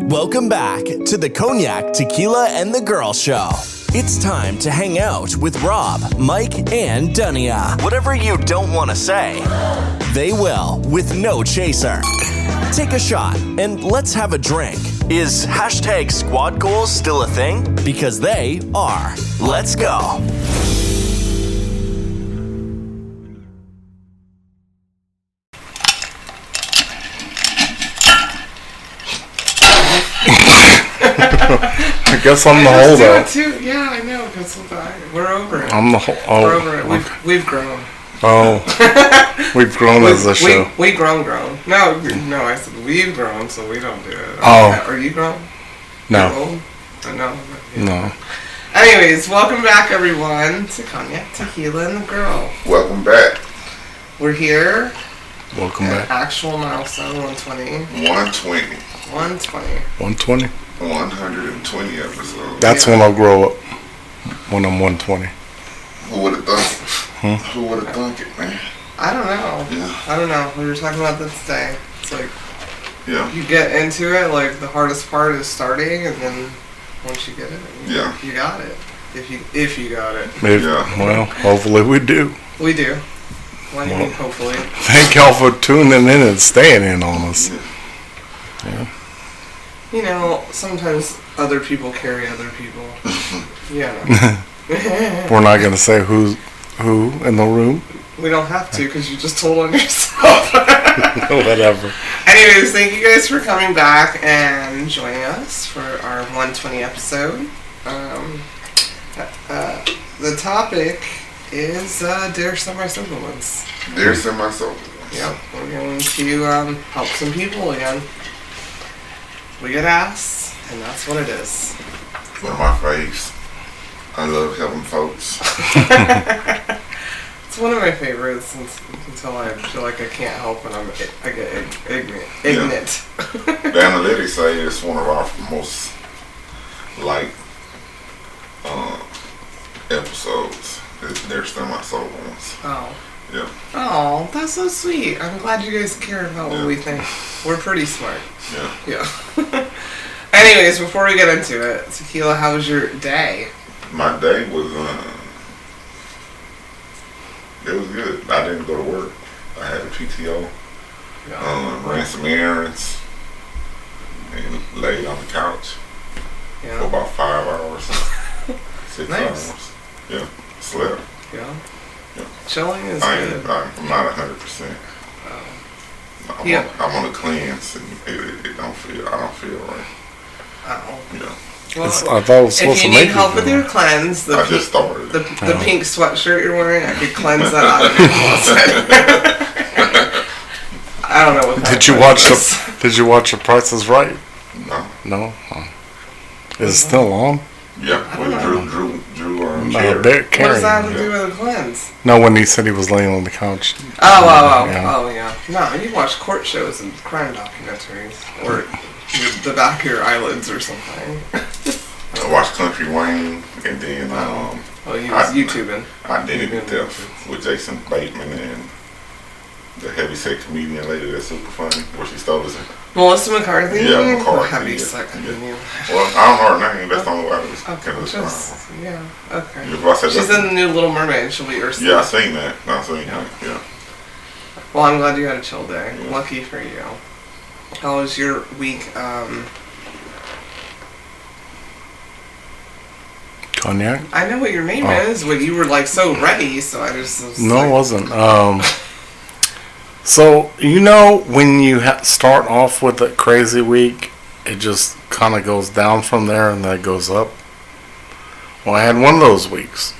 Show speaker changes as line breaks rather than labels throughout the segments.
Welcome back to the Cognac, Tequila, and the Girl Show. It's time to hang out with Rob, Mike, and Dunia. Whatever you don't want to say, they will with no chaser. Take a shot and let's have a drink. Is hashtag squad goals still a thing? Because they are. Let's go.
I guess I'm the holdout.
Yeah, I know. Because we're over it.
I'm the
We're over it. We've grown.
Oh, we've grown as a show.
We've grown. No, I said we've grown, so we don't do it.
Oh.
Are you grown?
No.
You're old? No.
No.
Anyways, welcome back, everyone, to Cognac, Tequila, and the Girl.
Welcome back.
We're here.
Welcome back.
Actual milestone 120.
120.
120.
120 episodes.
That's when I'll grow up. When I'm 120.
Who would have thunk it? Who would have thunk it, man?
I don't know.
Yeah.
I don't know. We were talking about this today. It's like,
Yeah.
you get into it, like the hardest part is starting, and then once you get it, you got it. If you got it.
Well, hopefully we do.
We do. Why do you mean hopefully?
Thank y'all for tuning in and staying in on us. Yeah.
You know, sometimes other people carry other people. Yeah.
We're not going to say who in the room.
We don't have to because you just told on yourself.
Whatever.
Anyways, thank you guys for coming back and joining us for our 120 episode. The topic is Dare Semi-Sober Ones.
Dare Semi-Sober Ones.
Yep, we're going to help some people again. We get asked, and that's what it is.
One of my faves. I love helping folks.
It's one of my favorites until I feel like I can't help and I get ignorant.
The analytics say it's one of our most liked episodes. They're Semi-Sober Ones.
Oh.
Yeah.
Oh, that's so sweet. I'm glad you guys care about what we think. We're pretty smart. Yeah. Anyways, before we get into it, Tequila, how was your day?
My day was it was good. I didn't go to work. I had a PTO. Ran some errands and laid on the couch for about 5 hours. 6
Nice.
hours. Yeah. Slept.
Yeah.
Yeah.
Chilling is good.
I'm not 100%. I'm on a cleanse and I don't feel right.
Oh.
Yeah.
Well,
I thought it was supposed
if
to
you
make
need help with your cleanse,
I just started.
the pink sweatshirt you're wearing, I could cleanse that out of your closet. I don't know what that
Did you watch The Price is Right?
No.
Oh. Is it still on?
Yeah. With Drew
What
does that have to do with a cleanse?
No, when he said he was laying on the couch.
Oh, yeah. No, you watch court shows and crime documentaries. Or the back of your eyelids or something.
I watched Country Wayne and then
he was YouTubing.
I did it with Jason Bateman and the heavyset comedian lady that's super funny, where she stole us.
Melissa McCarthy?
Yeah, McCarthy.
Heavyset comedian.
Well, I don't know her name. That's the only way I was
okay.
She's
in the new Little Mermaid. She'll be Ursula.
Yeah, I seen that. Yeah.
Well, I'm glad you had a chill day. Yeah. Lucky for you. How was your week?
Cognac?
I know what your name is, but you were like so ready, so I just was
No, it wasn't. So, when you start off with a crazy week, it just kind of goes down from there and then it goes up. Well, I had one of those weeks.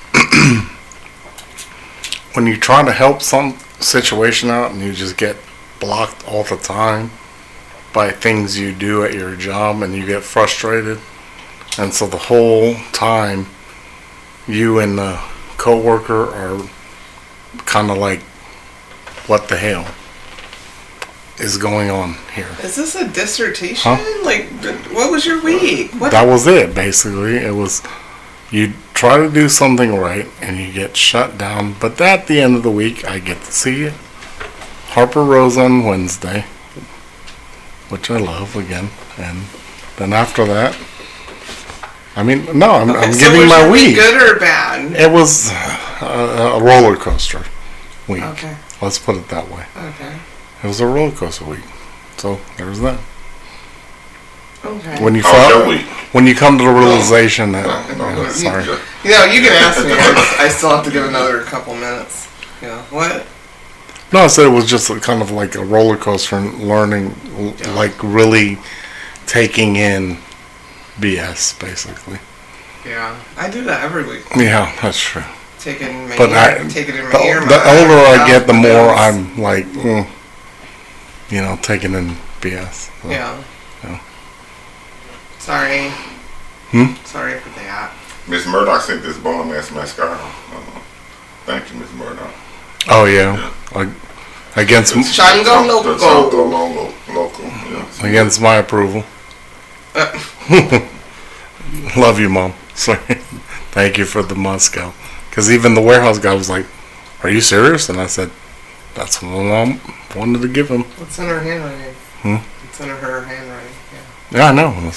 When you try to help some situation out and you just get blocked all the time by things you do at your job and you get frustrated. And so the whole time, you and the coworker are kind of like, what the hell is going on here?
Is this a dissertation? Like, what was your week?
That was it, basically. It was, you try to do something right and you get shut down. But at the end of the week, I get to see Harper Rose on Wednesday, which I love again. And Then after that, I mean, no, I'm
so
giving my week.
Good or bad?
It was a roller coaster week.
Okay.
Let's put it that way.
Okay.
It was a roller coaster week. So there's that.
Okay.
When you when you come to the realization that, sorry.
You know, you can ask me. I still have to give another couple minutes. You know what?
No, I said it was just kind of like a roller coaster and learning, like really taking in BS, basically.
Yeah, I do that every week.
Yeah, that's true.
Take it in my
But
ear. Take it in my ear.
The older I get, the more I'm like, you know, taking in BS. So,
yeah.
Yeah.
Sorry. Sorry for that.
Miss Murdoch sent this bomb ass mascara. Thank you, Miss Murdoch.
Oh yeah. Against
Shango
Local. Yes.
Against my approval. Love you, Mom. Sorry. Thank you for the Moscow. Because even the warehouse guy was like, "Are you serious?" And I said, "That's what my mom wanted to give him."
What's in her handwriting? It's in her handwriting.
Yeah, I know.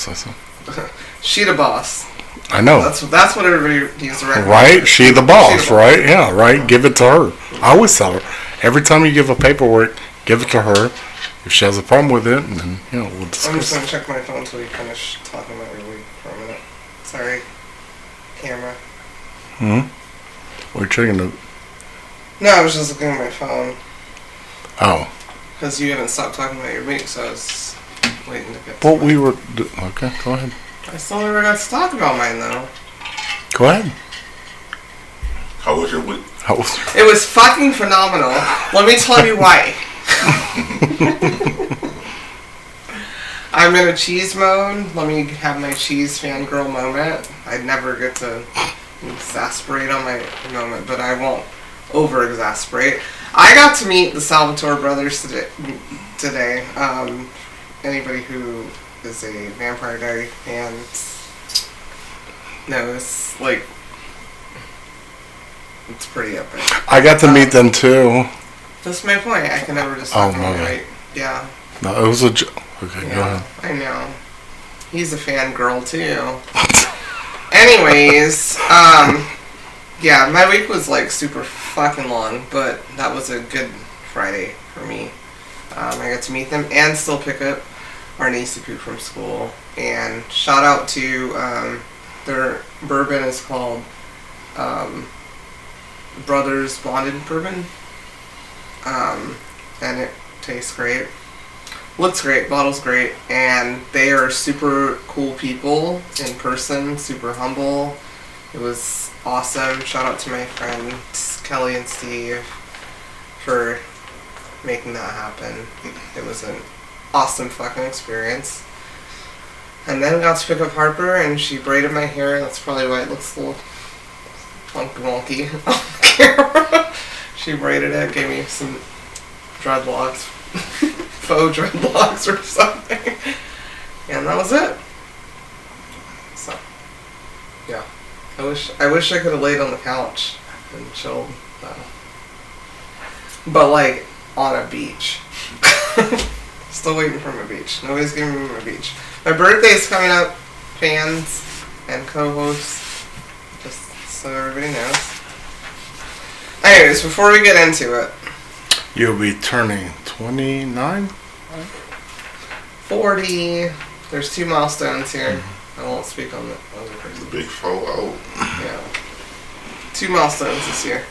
She the boss.
I know.
That's what everybody needs to recognize.
Right? She the boss, right? Yeah, right? Give it to her. I always tell her, every time you give a paperwork, give it to her. If she has a problem with it, then, you know, we'll discuss.
I'm just going to check my phone until you finish talking about your week for a minute. Sorry. Camera.
We're checking it.
No, I was just looking at my phone.
Oh.
Because you haven't stopped talking about your week, so I was waiting to get to
Well,
mine.
we were... Okay, go ahead.
I still never got to talk about mine, though.
Go ahead.
How was your week?
It was fucking phenomenal. Let me tell you why. I'm in a cheese mode. Let me have my cheese fangirl moment. I never get to exasperate on my moment, but I won't over-exasperate. I got to meet the Salvatore brothers today. Anybody who is a Vampire Diary fan knows, like, it's pretty epic.
I got to meet them too.
That's my point. I can never just talk about it. Yeah.
No, it was a joke. Okay, go ahead.
I know. He's a fangirl too. Anyways, yeah, my week was like super fucking long, but that was a good Friday for me. I got to meet them and still pick up our niece from school. And shout out to their bourbon is called Brothers Blonded Bourbon. And it tastes great. Looks great, bottle's great, and they are super cool people in person, super humble. It was awesome. Shout out to my friends Kelly and Steve for making that happen. It was an awesome fucking experience. And then I got to pick up Harper, and she braided my hair. That's probably why it looks a little funky wonky on camera. She braided it, gave me some dreadlocks. Faux dreadlocks or something. And that was it. So, yeah. I wish I could have laid on the couch and chilled. But like on a beach. Still waiting for my beach. Nobody's giving me my beach. My birthday's coming up, fans and co-hosts. Just so everybody knows. Anyways, before we get into it.
You'll be turning 29?
40. There's 2 milestones here. I won't speak on the other person.
The big 4-0.
Yeah. 2 milestones this year.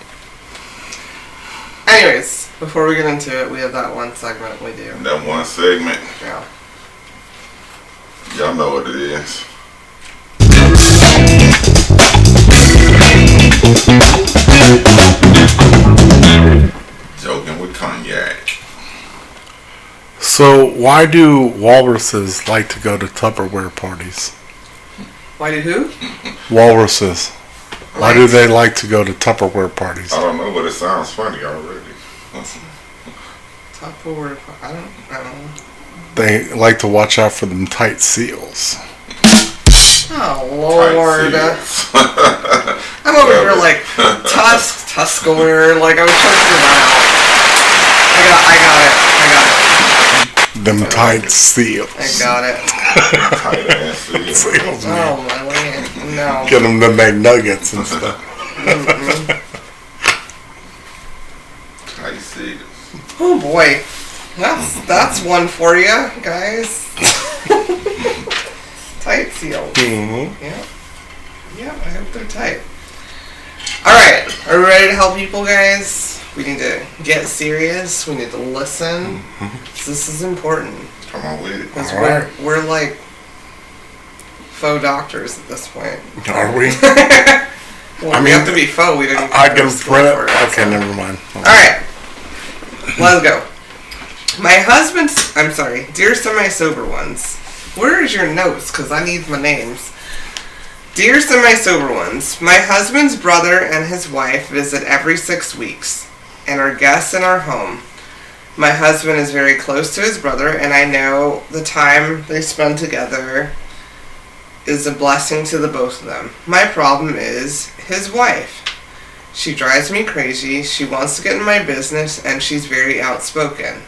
Anyways, before we get into it, we have that one segment we do.
That one segment.
Yeah.
Y'all know what it is. Joking with Cognac.
So, why do walruses like to go to Tupperware parties?
Why did who?
Walruses. Why do they like to go to Tupperware parties?
I don't know, but it sounds funny already.
Tupperware. I don't know.
They like to watch out for them tight seals.
Oh Lord! I'm over here like Tuscalware. Like I was trying to figure that out. I got it.
Them tight seals.
I got it.
Tight ass
Seals, man.
Oh my land. No.
Get them the McNuggets and stuff.
Tight seals.
Oh boy. That's one for you, guys. Tight seals.
Mm-hmm.
Yeah. Yeah, I hope they're tight. Alright, are we ready to help people, guys? We need to get serious. We need to listen. This is important.
Come on with it.
Because
Alright.
we're like faux doctors at this point.
Are we?
Well, we have to be faux. We didn't.
I can print it. Okay, never mind.
Alright. Let's go. Dear semi-sober ones. Where is your notes? Because I need my names. Dear semi-sober ones, my husband's brother and his wife visit every 6 weeks and are guests in our home. My husband is very close to his brother, and I know the time they spend together is a blessing to the both of them. My problem is his wife. She drives me crazy, she wants to get in my business, and she's very outspoken.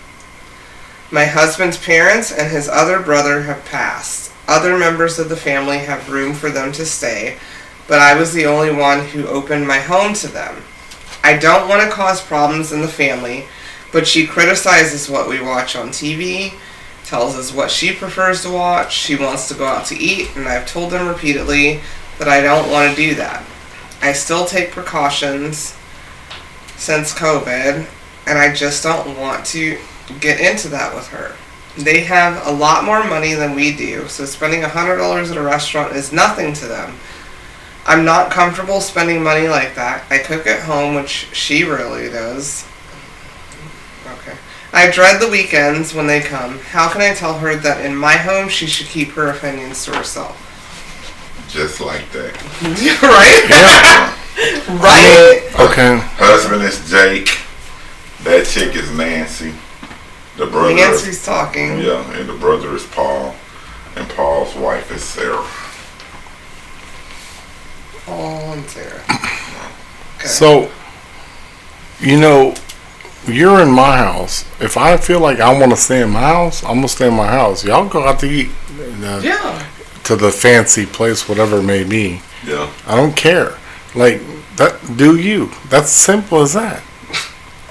My husband's parents and his other brother have passed. Other members of the family have room for them to stay, but I was the only one who opened my home to them. I don't want to cause problems in the family, but she criticizes what we watch on TV, tells us what she prefers to watch, she wants to go out to eat, and I've told them repeatedly that I don't want to do that. I still take precautions since COVID, and I just don't want to get into that with her. They have a lot more money than we do, so spending $100 at a restaurant is nothing to them. I'm not comfortable spending money like that. I cook at home, which she rarely does. Okay. I dread the weekends when they come. How can I tell her that in my home she should keep her opinions to herself?
Just like that.
Right? Right?
Okay.
Husband is Jake. That chick is Nancy. The brother.
Nancy's talking.
Yeah, and the brother is Paul. And Paul's wife is Sarah.
Paul and Sarah. Okay.
So, you're in my house. If I feel like I want to stay in my house, I'm going to stay in my house. Y'all go out to eat. To the fancy place, whatever it may be.
Yeah.
I don't care. Like, that. Do you. That's simple as that.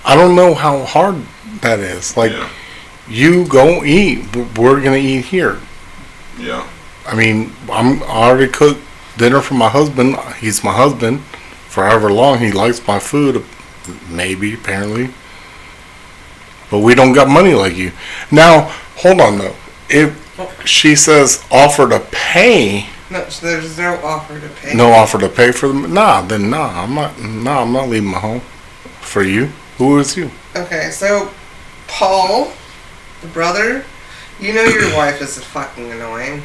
I don't know how hard that is. Like, you go eat. We're going to eat here.
Yeah.
I mean, I already cooked dinner for my husband. He's my husband. For however long he likes my food. Maybe, apparently. But we don't got money like you. Now, hold on though. If she says offer to pay.
No, there's no offer to pay.
No offer to pay for them. I'm not leaving my home for you. Who is you?
Okay, so Paul, the brother, you know your wife is fucking annoying.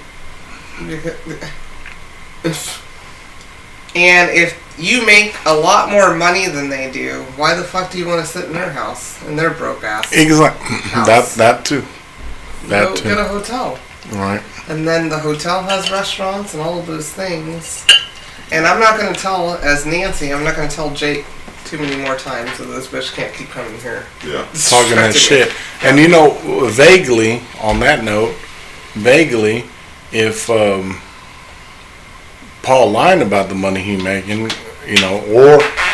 And if you make a lot more money than they do, why the fuck do you want to sit in their house, in their broke ass
Exactly.
house?
That too.
Go get a hotel.
Right.
And then the hotel has restaurants and all of those things. And I'm not going to tell, as Nancy, I'm not going to tell Jake too many more times so this bitch can't keep coming here.
Yeah.
Talking that shit. And vaguely, on that note, if Paul lying about the money he making,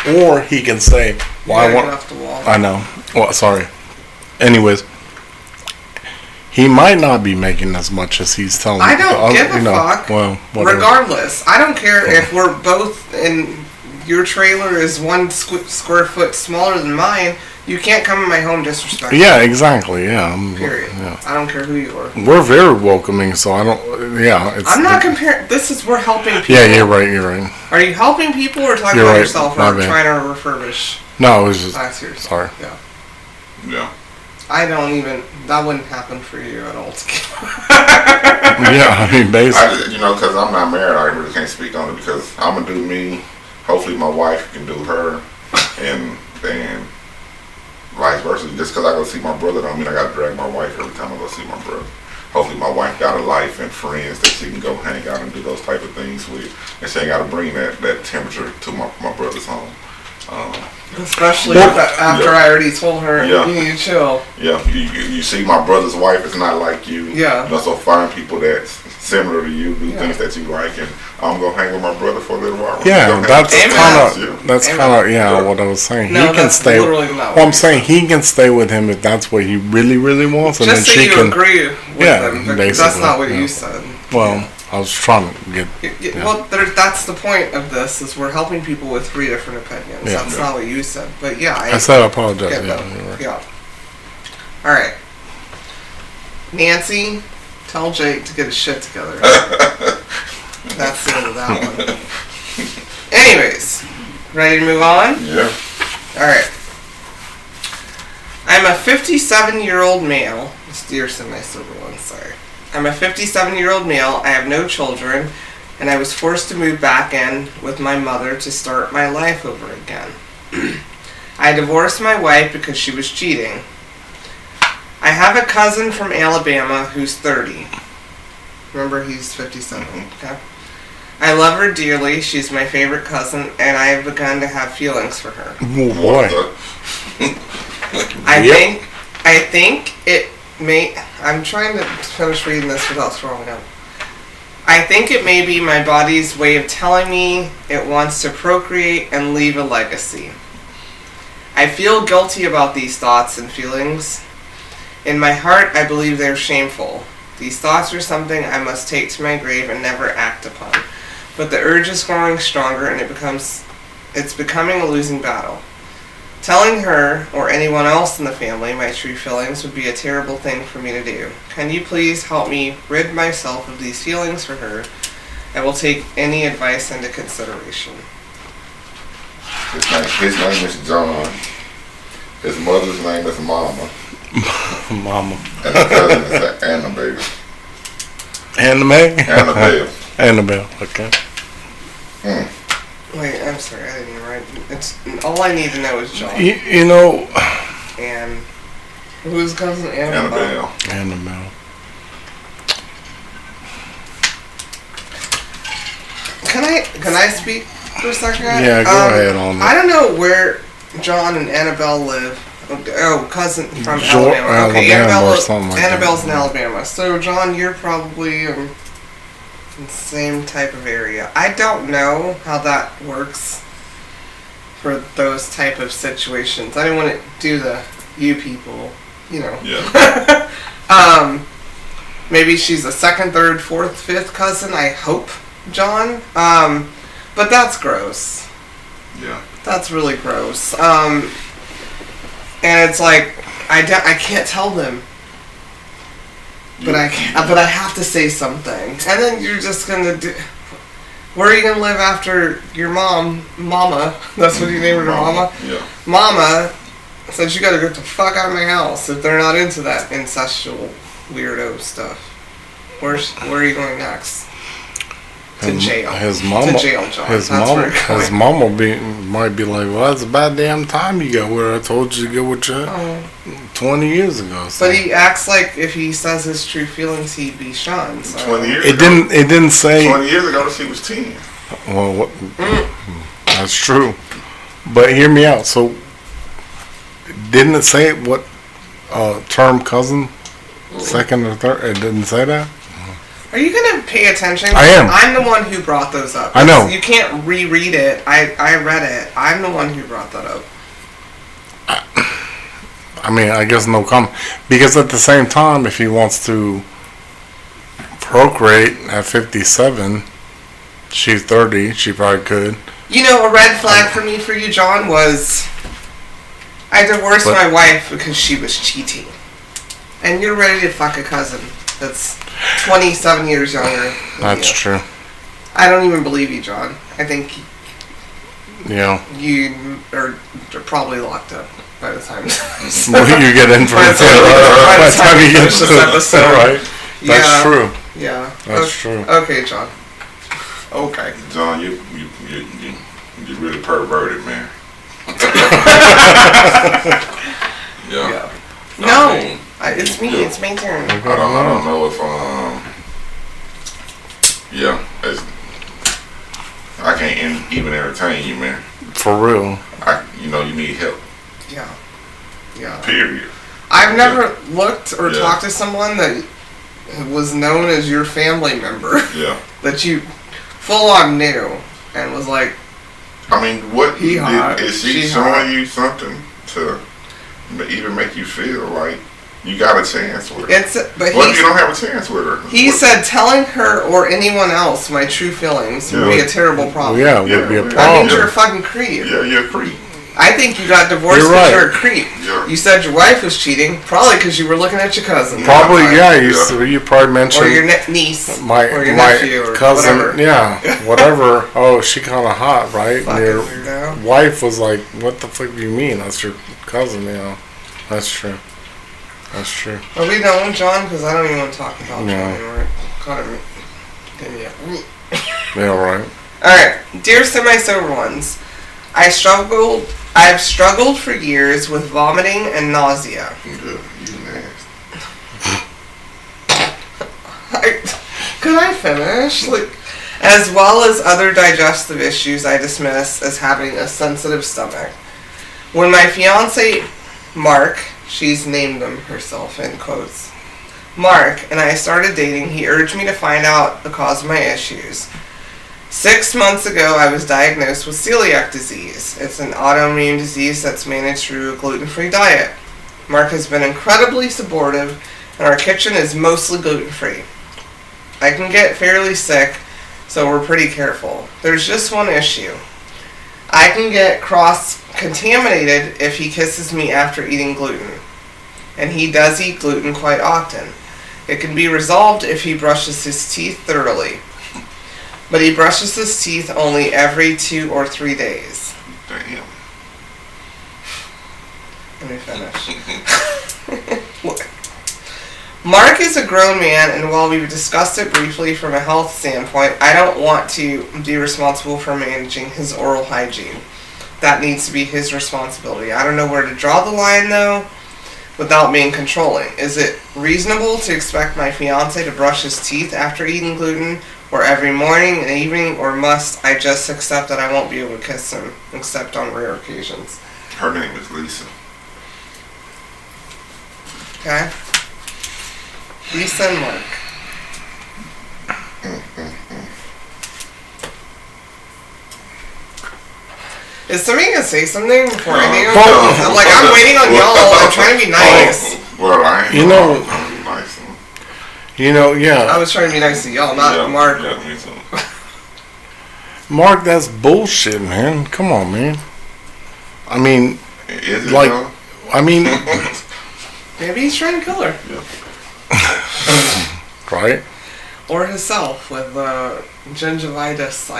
or he can say, well, I know. Well, sorry. Anyways, he might not be making as much as he's telling.
I don't give a fuck.
Well, whatever.
Regardless, I don't care if we're both in. Your trailer is 1 square foot smaller than mine. You can't come in my home disrespectful.
Yeah, exactly. Yeah.
Period.
Yeah.
I don't care who you are.
We're very welcoming, so I don't. Yeah.
I'm not comparing. We're helping people.
Yeah, you're right.
Are you helping people or talking about yourself or trying to refurbish?
No, it was just. Sorry.
Yeah.
Yeah.
That wouldn't happen for you at all.
Yeah, I mean, basically.
Because I'm not married, I really can't speak on it because I'm going to do me. Hopefully my wife can do her. And then vice versa. Just because I go see my brother don't mean I got to drag my wife every time I go see my brother. Hopefully my wife got a life and friends that she can go hang out and do those type of things with. And she ain't got to bring that temperature to my brother's home.
Especially after I already told her, you need to chill.
Yeah, you see my brother's wife is not like you.
Yeah.
You also find people that's similar to you, do things that you like, and I'm going to hang with my brother for a little while.
Yeah, that's kind of what I was saying.
No,
he can stay.
Well,
I'm saying he can stay with him if that's what he really, really wants. And
just
then
so
she
you
can
agree with them.
basically.
That's not what you said.
Well, I was trying to get.
Well, that's the point of this, is we're helping people with 3 different opinions.
Yeah.
That's not what you said. But yeah,
I said I apologize.
Yeah. All right. Nancy, tell Jake to get his shit together. That's the end of that one. Anyways, ready to move on?
Yeah.
All right. I'm a 57-year-old male. It's Dearson, my silver one, sorry. I'm a 57-year-old male. I have no children, and I was forced to move back in with my mother to start my life over again. I divorced my wife because she was cheating. I have a cousin from Alabama who's 30. Remember, he's 57, okay? I love her dearly. She's my favorite cousin, and I have begun to have feelings for her.
Oh, boy.
I think it may... I'm trying to finish reading this without scrolling up. I think it may be my body's way of telling me it wants to procreate and leave a legacy. I feel guilty about these thoughts and feelings. In my heart, I believe they're shameful. These thoughts are something I must take to my grave and never act upon. But the urge is growing stronger, and it's becoming a losing battle. Telling her, or anyone else in the family, my true feelings would be a terrible thing for me to do. Can you please help me rid myself of these feelings for her? I will take any advice into consideration.
His name is John. His mother's name is Mama.
Mama.
And his cousin is Annabelle.
Annabelle, okay.
Wait, I'm sorry, I didn't even write. It's all I need to know is John.
You know.
And who's cousin? Annabelle. Can I speak for a second?
Yeah, go ahead on that.
I don't know where John and Annabelle live. Oh, cousin from Alabama. Okay, Annabelle's in Alabama. So, John, you're probably in the same type of area. I don't know how that works for those type of situations. I didn't want to do the you people, you know.
Yeah.
Maybe she's a second, third, fourth, fifth cousin, I hope, John. But that's gross.
Yeah.
That's really gross. And it's like, I can't tell them. But I have to say something. And then you're just gonna do... Where are you gonna live after your Mama? That's what you named her, Mama?
Yeah.
Mama says you gotta get the fuck out of my house if they're not into that incestual weirdo stuff. Where are you going next? To jail.
His mama,
to jail, John.
His mama might be like, well, that's about damn time you got where I told you to go with you 20 years ago. So.
But he acts like if he says his true feelings, he'd be shunned. So.
20 years
it
ago.
It didn't say.
20 years ago, she was 10.
Well, that's true. But hear me out. So, didn't it say what term cousin? Second or third? It didn't say that?
Are you going to pay attention?
I am.
I'm the one who brought those up.
I know.
You can't reread it. I read it. I'm the one who brought that up.
I mean, I guess no comment. Because at the same time, if he wants to procreate at 57, she's 30, she probably could.
You know, a red flag for me, for you, John, was I divorced my wife because she was cheating. And you're ready to fuck a cousin that's 27 years younger.
That's true.
I don't even believe you, John. I think you are probably locked up by the time
you get in for
by the time you finish this episode.
Right. That's true.
Yeah.
That's true.
Okay, John. Okay.
John, you really perverted, man.
Yeah. No. It's me. It's my turn.
I don't know if I can't even entertain you, man.
For real.
you need help.
Yeah. Yeah.
Period.
I've never looked or talked to someone that was known as your family member.
Yeah.
That you full on knew and was like,
I mean, what is she showing
hot.
you something to even make you feel like you got a chance with her?
But
what if you don't have a chance with her?
He said telling her or anyone else my true feelings would be a terrible problem.
Yeah, would be a problem.
That means you're a fucking creep.
Yeah, you're a creep.
I think you got divorced because you're a creep.
Yeah.
You said your wife was cheating, probably because you were looking at your cousin.
Probably, you probably mentioned.
Or your niece.
Or
your
nephew.
or
cousin.
Whatever.
Yeah, whatever. Oh, she kind of hot, right?
Fucking
Your
weirdo.
wife was like, what the fuck do you mean? That's your cousin, That's true. That's true.
Are we done, John? Because I don't even want to talk about
No.
John anymore. Caught him.
Yeah, right.
Alright, dear semi-sober ones, I've struggled for years with vomiting and nausea.
You nasty.
Could I finish? As well as other digestive issues I dismiss as having a sensitive stomach. When my fiance, Mark, she's named him herself in quotes, Mark and I started dating, he urged me to find out the cause of my issues. 6 months ago, I was diagnosed with celiac disease. It's an autoimmune disease that's managed through a gluten-free diet. Mark has been incredibly supportive, and our kitchen is mostly gluten-free. I can get fairly sick, so we're pretty careful. There's just one issue. I can get cross-contaminated if he kisses me after eating gluten. And he does eat gluten quite often. It can be resolved if he brushes his teeth thoroughly. But he brushes his teeth only every 2 or 3 days.
Damn.
Let me finish. Look. Mark is a grown man, and while we've discussed it briefly from a health standpoint, I don't want to be responsible for managing his oral hygiene. That needs to be his responsibility. I don't know where to draw the line, though, without being controlling. Is it reasonable to expect my fiancé to brush his teeth after eating gluten, or every morning and evening, or must I just accept that I won't be able to kiss him, except on rare occasions?
Her name is Lisa.
Okay? Lisa and Mark. Is somebody gonna say something before I do? I'm waiting on y'all. I'm trying to be nice.
Well, I ain't nice.
Yeah.
I was trying to be nice to y'all, not Mark.
Yeah, me too.
Mark, that's bullshit, man. Come on, man. I mean,
is it
like,
though?
I mean,
maybe he's trying to kill her.
Yeah.
Right?
Or himself with gingivitis.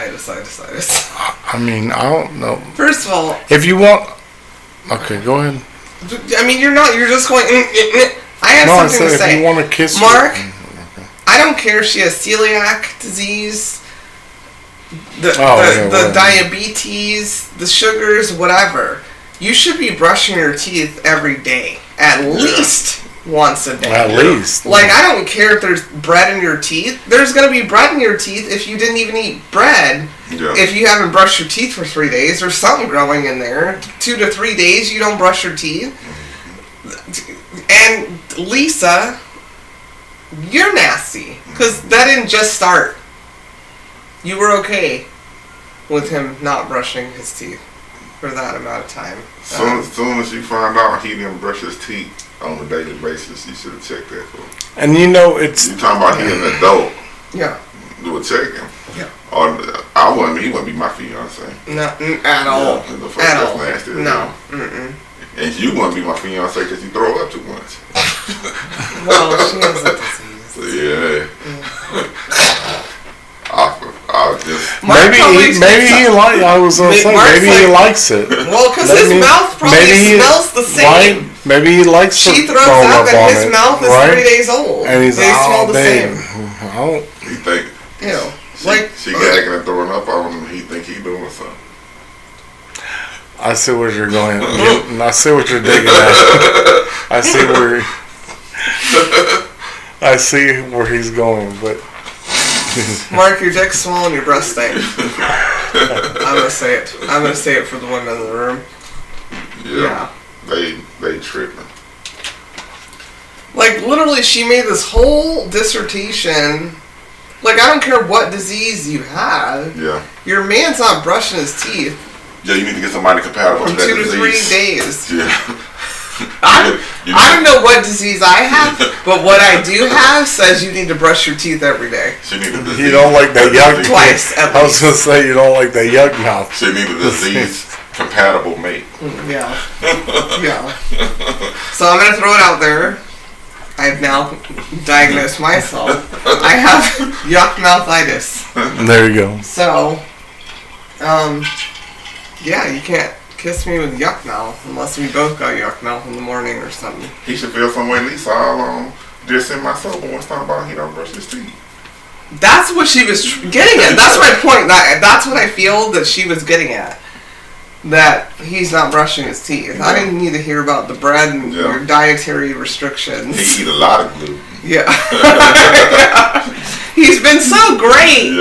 I mean, I don't know.
First of all,
if you want, okay, go ahead.
I mean, you're just going. I have something to say.
If you want to kiss
Mark, I don't care if she has celiac disease, the diabetes, the sugars, whatever. You should be brushing your teeth every day, at least once a day.
At least.
Like, I don't care if there's bread in your teeth. There's going to be bread in your teeth if you didn't even eat bread.
Yeah.
If you haven't brushed your teeth for 3 days, there's something growing in there. 2 to 3 days you don't brush your teeth. And Lisa, you're nasty. Because that didn't just start. You were okay with him not brushing his teeth for that amount of time.
As soon as you find out he didn't brush his teeth on a daily basis, you should have checked that for him.
And it's...
You talking about he an adult.
Yeah.
Do a check him.
Yeah.
Or he wouldn't be my fiance.
No, at all.
Yeah,
at all.
Nasty,
no. Mm-mm.
And you wouldn't be my fiance because you throw up too much.
Well, she has a disease.
Yeah. I'll just...
Maybe he likes it.
Well, because his mouth probably smells the same.
Right? Maybe he likes
she throws out that his mouth is 3 days old.
And they
smell the same.
He think...
Ew.
She gagging and throwing up on him, he think he doing something.
I see where you're going. I see what you're digging at. I see where he's going, but...
Mark, your dick's small and your breast stank. I'm gonna say it. I'm gonna say it for the women in the room.
Yeah. They tripping.
Like, literally, she made this whole dissertation. Like, I don't care what disease you have.
Yeah.
Your man's not brushing his teeth.
Yeah, you need to get somebody compatible
for
to that
2 to
disease.
3 days.
Yeah.
I don't know what disease I have, but what I do have says you need to brush your teeth every day.
You don't like that yuck.
Twice, at least.
I was going to say you don't like that yuck mouth.
She need a disease compatible mate.
Yeah. Yeah. So I'm going to throw it out there. I've now diagnosed myself. I have yuck mouthitis.
There you go.
So, yeah, you can't kiss me with yuck mouth unless we both got yuck mouth in the morning or something.
He should feel some way at least all just in myself once time about he don't brush his teeth.
That's what she was getting at. That's my point. That's what I feel that she was getting at. That he's not brushing his teeth. Yeah. I didn't need to hear about the bread and your dietary restrictions.
He eat a lot of gluten.
Yeah. Yeah. He's been so great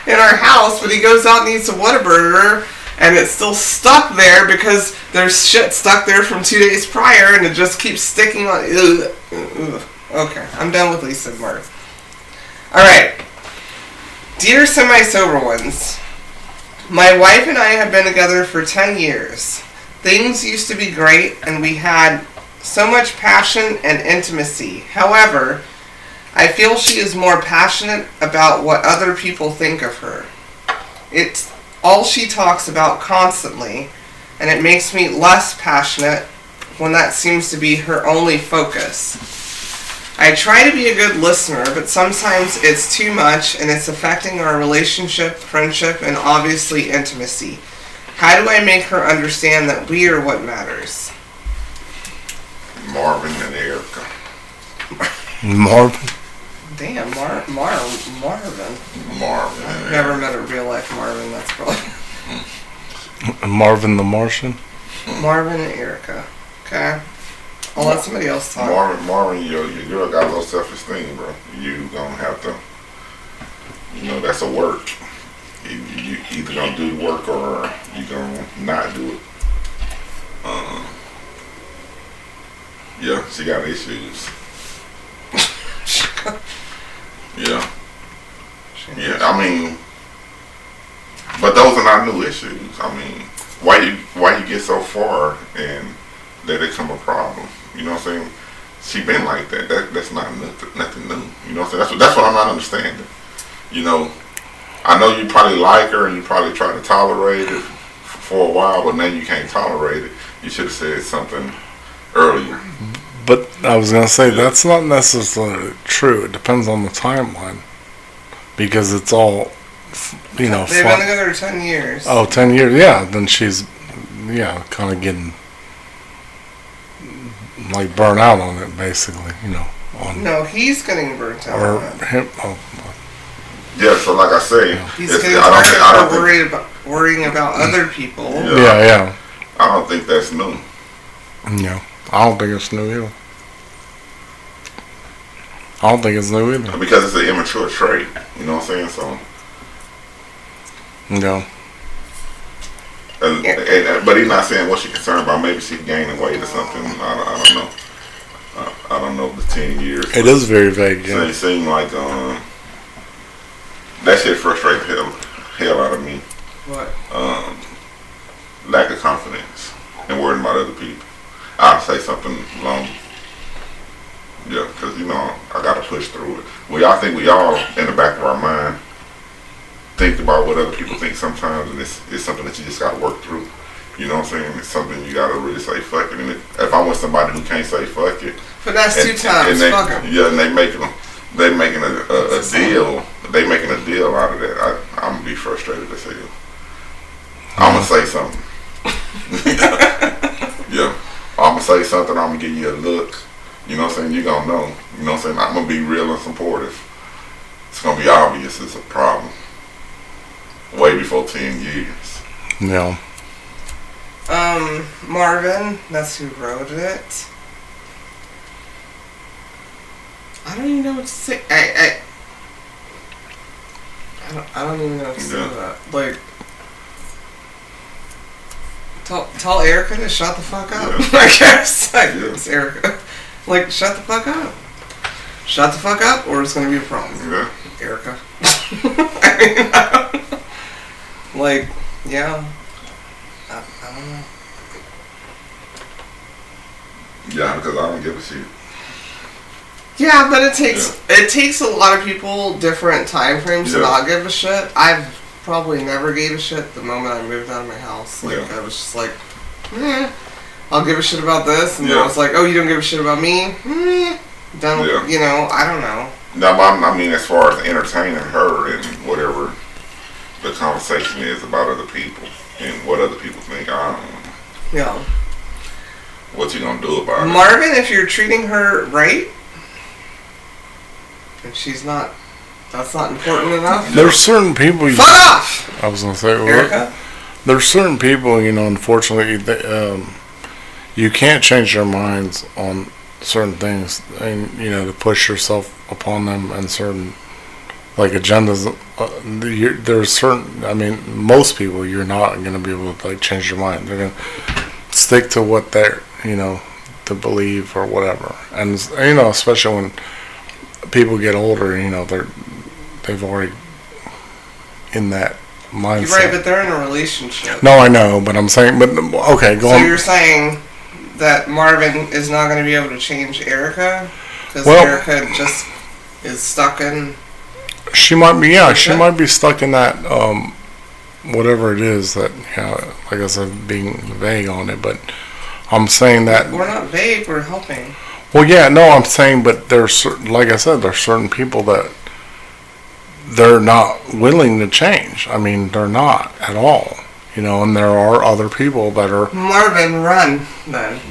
in our house, but he goes out and eats a Whataburger, and it's still stuck there because there's shit stuck there from 2 days prior, and it just keeps sticking on. Ugh. Ugh. Okay, I'm done with Lisa and Mark. Alright. Dear semi-sober ones, my wife and I have been together for 10 years. Things used to be great, and we had so much passion and intimacy. However, I feel she is more passionate about what other people think of her. It's all she talks about constantly, and it makes me less passionate when that seems to be her only focus. I try to be a good listener, but sometimes it's too much and it's affecting our relationship, friendship, and obviously intimacy. How do I make her understand that we are what matters?
Marvin and Erica.
Marvin?
Damn, Marvin.
Marvin.
I've never met a real life Marvin, that's probably...
Marvin the Martian?
Marvin and Erica. Okay. I'll let somebody else talk.
Marvin, your girl got low self-esteem, bro. You gonna have to, that's a work. You either gonna do the work or you gonna not do it. Yeah, she got issues. Yeah. Yeah, I mean, but those are not new issues. I mean, why you get so far and let it become a problem? You know what I'm saying? She been like that. That's not nothing new. You know what I'm saying? That's what I'm not understanding. I know you probably like her and you probably try to tolerate it for a while, but now you can't tolerate it. You should have said something earlier.
But I was going to say, that's not necessarily true. It depends on the timeline. Because it's all,
They've been together 10 years.
Oh, 10 years, yeah. Then she's, kind of getting, like, burnt out on it, basically,
No, he's getting burnt out
or
on it.
him,
Yeah, so like I say,
he's getting tired of worrying about other people.
Yeah.
I don't think that's new.
Yeah, I don't think it's new either. I don't think it's new either.
Because it's an immature trait, you know what I'm saying? So.
No.
But he's not saying what she's concerned about. Maybe she's gaining weight or something. I don't know. I don't know the 10 years.
It is very vague.
So it seemed like that shit frustrates the hell out of me.
What?
Lack of confidence and worrying about other people. I'll say something long. Yeah, because I gotta push through it. I think we all in the back of our mind think about what other people think sometimes, and it's something that you just gotta work through. You know what I'm saying? It's something you gotta really say fuck it. And if I'm with somebody who can't say fuck it,
but that's and, 2 times. Fuck them.
Yeah, and they making a deal. They making a deal out of that. I'm gonna be frustrated as hell. I'm gonna say something. Yeah, I'm gonna say something. I'm gonna give you a look. You know what I'm saying? You gonna know. You know what I'm saying? I'm gonna be real and supportive. It's gonna be obvious it's a problem. Way before 10 years.
Yeah.
Marvin, that's who wrote it. I don't even know what to say. I don't even know what to say to that. Like, Tell Erica to shut the fuck up.
Yeah.
I guess. It's Erica. Like, shut the fuck up. Shut the fuck up, or it's gonna be a problem.
Yeah.
Erica. I mean, like, yeah. I don't know.
Yeah, because I don't give a shit.
Yeah, but it takes a lot of people different time frames to not give a shit. I've probably never gave a shit the moment I moved out of my house. Like, I was just like, I'll give a shit about this, and then I was like, oh, you don't give a shit about me? Don't, you know, I don't know.
No, but I mean, as far as entertaining her and whatever the conversation is about other people and what other people think, I don't know.
Yeah.
What you gonna do about it?
Marvin, if you're treating her right, and she's not, that's not important enough.
There's certain people.
Fuck off!
I was gonna say,
Erica?
There's certain people, you know, unfortunately, you can't change their minds on certain things, and you know, to push yourself upon them and certain like agendas. There's certain. I mean, most people, you're not gonna be able to like change your mind. They're gonna stick to what they're, you know, to believe or whatever. And you know, especially when people get older, you know, they've already in that mindset.
You're right, but they're in a relationship.
No, I know, but I'm saying, but okay, go on.
So you're saying that Marvin is not going to be able to change Erica because Erica just is stuck in.
She might be, yeah. She might be stuck in that, whatever it is that, you know, like I said, being vague on it. But I'm saying that
we're not vague. We're helping.
Well, yeah, no, I'm saying, but there's certain, like I said, there's certain people that they're not willing to change. I mean, they're not at all, you know. And there are other people that are.
Marvin, run then.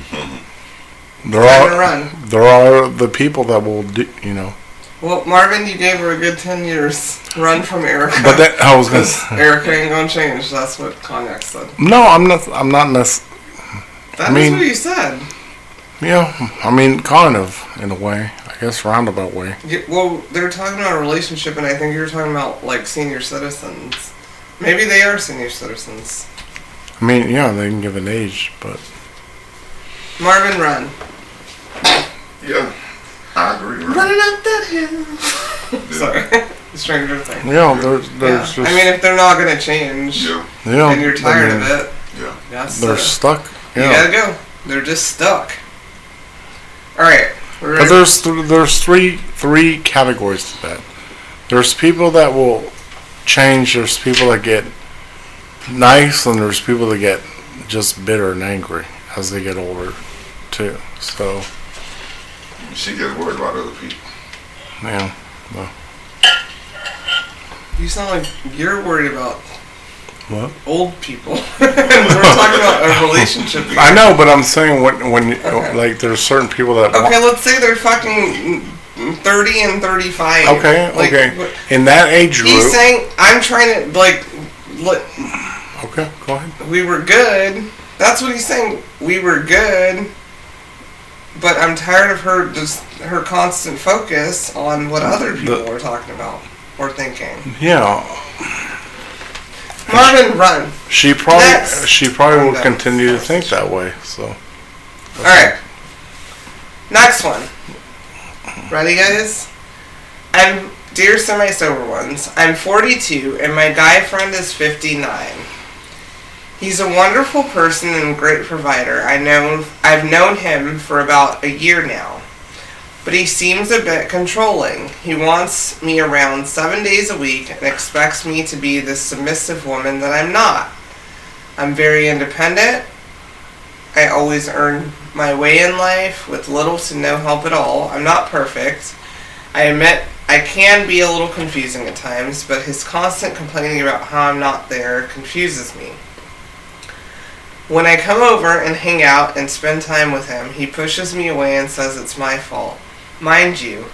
There are the people that will do, you know.
Well, Marvin, you gave her a good 10 years. Run from Erica.
But that I was gonna.
Erica ain't gonna change. That's what Cognac said.
No, I'm not necessarily.
That's what you said.
Yeah, I mean, kind of, in a way. I guess roundabout way.
Yeah, well, they're talking about a relationship, and I think you're talking about, like, senior citizens. Maybe they are senior citizens.
I mean, yeah, they can give an age, but...
Marvin, run.
Yeah, I agree.
Running up that hill. Sorry. Stranger Things.
Yeah, there's just...
I mean, if they're not going to change, and you're tired of it,
they're stuck.
You gotta go. They're just stuck. Alright.
But there's three categories to that. There's people that will change, there's people that get nice, and there's people that get just bitter and angry as they get older too. So
she gets worried about other people.
Yeah. Well.
You sound like you're worried about
what?
Old people. We're talking about a relationship here.
I know, but I'm saying when like there's certain people that
let's say they're fucking 30 and 35.
Okay. In that age group.
He's saying, I'm trying to, like...
Okay, go ahead.
We were good. That's what he's saying. We were good. But I'm tired of her constant focus on what other people were talking about or thinking.
Yeah.
Marvin, run.
She probably will continue to think that way. So.
All right. Next one. Ready, guys? Dear semi-sober ones, I'm 42 and my guy friend is 59. He's a wonderful person and great provider. I've known him for about a year now. But he seems a bit controlling. He wants me around 7 days a week and expects me to be this submissive woman that I'm not. I'm very independent. I always earn my way in life with little to no help at all. I'm not perfect. I admit I can be a little confusing at times, but his constant complaining about how I'm not there confuses me. When I come over and hang out and spend time with him, he pushes me away and says it's my fault. Mind you,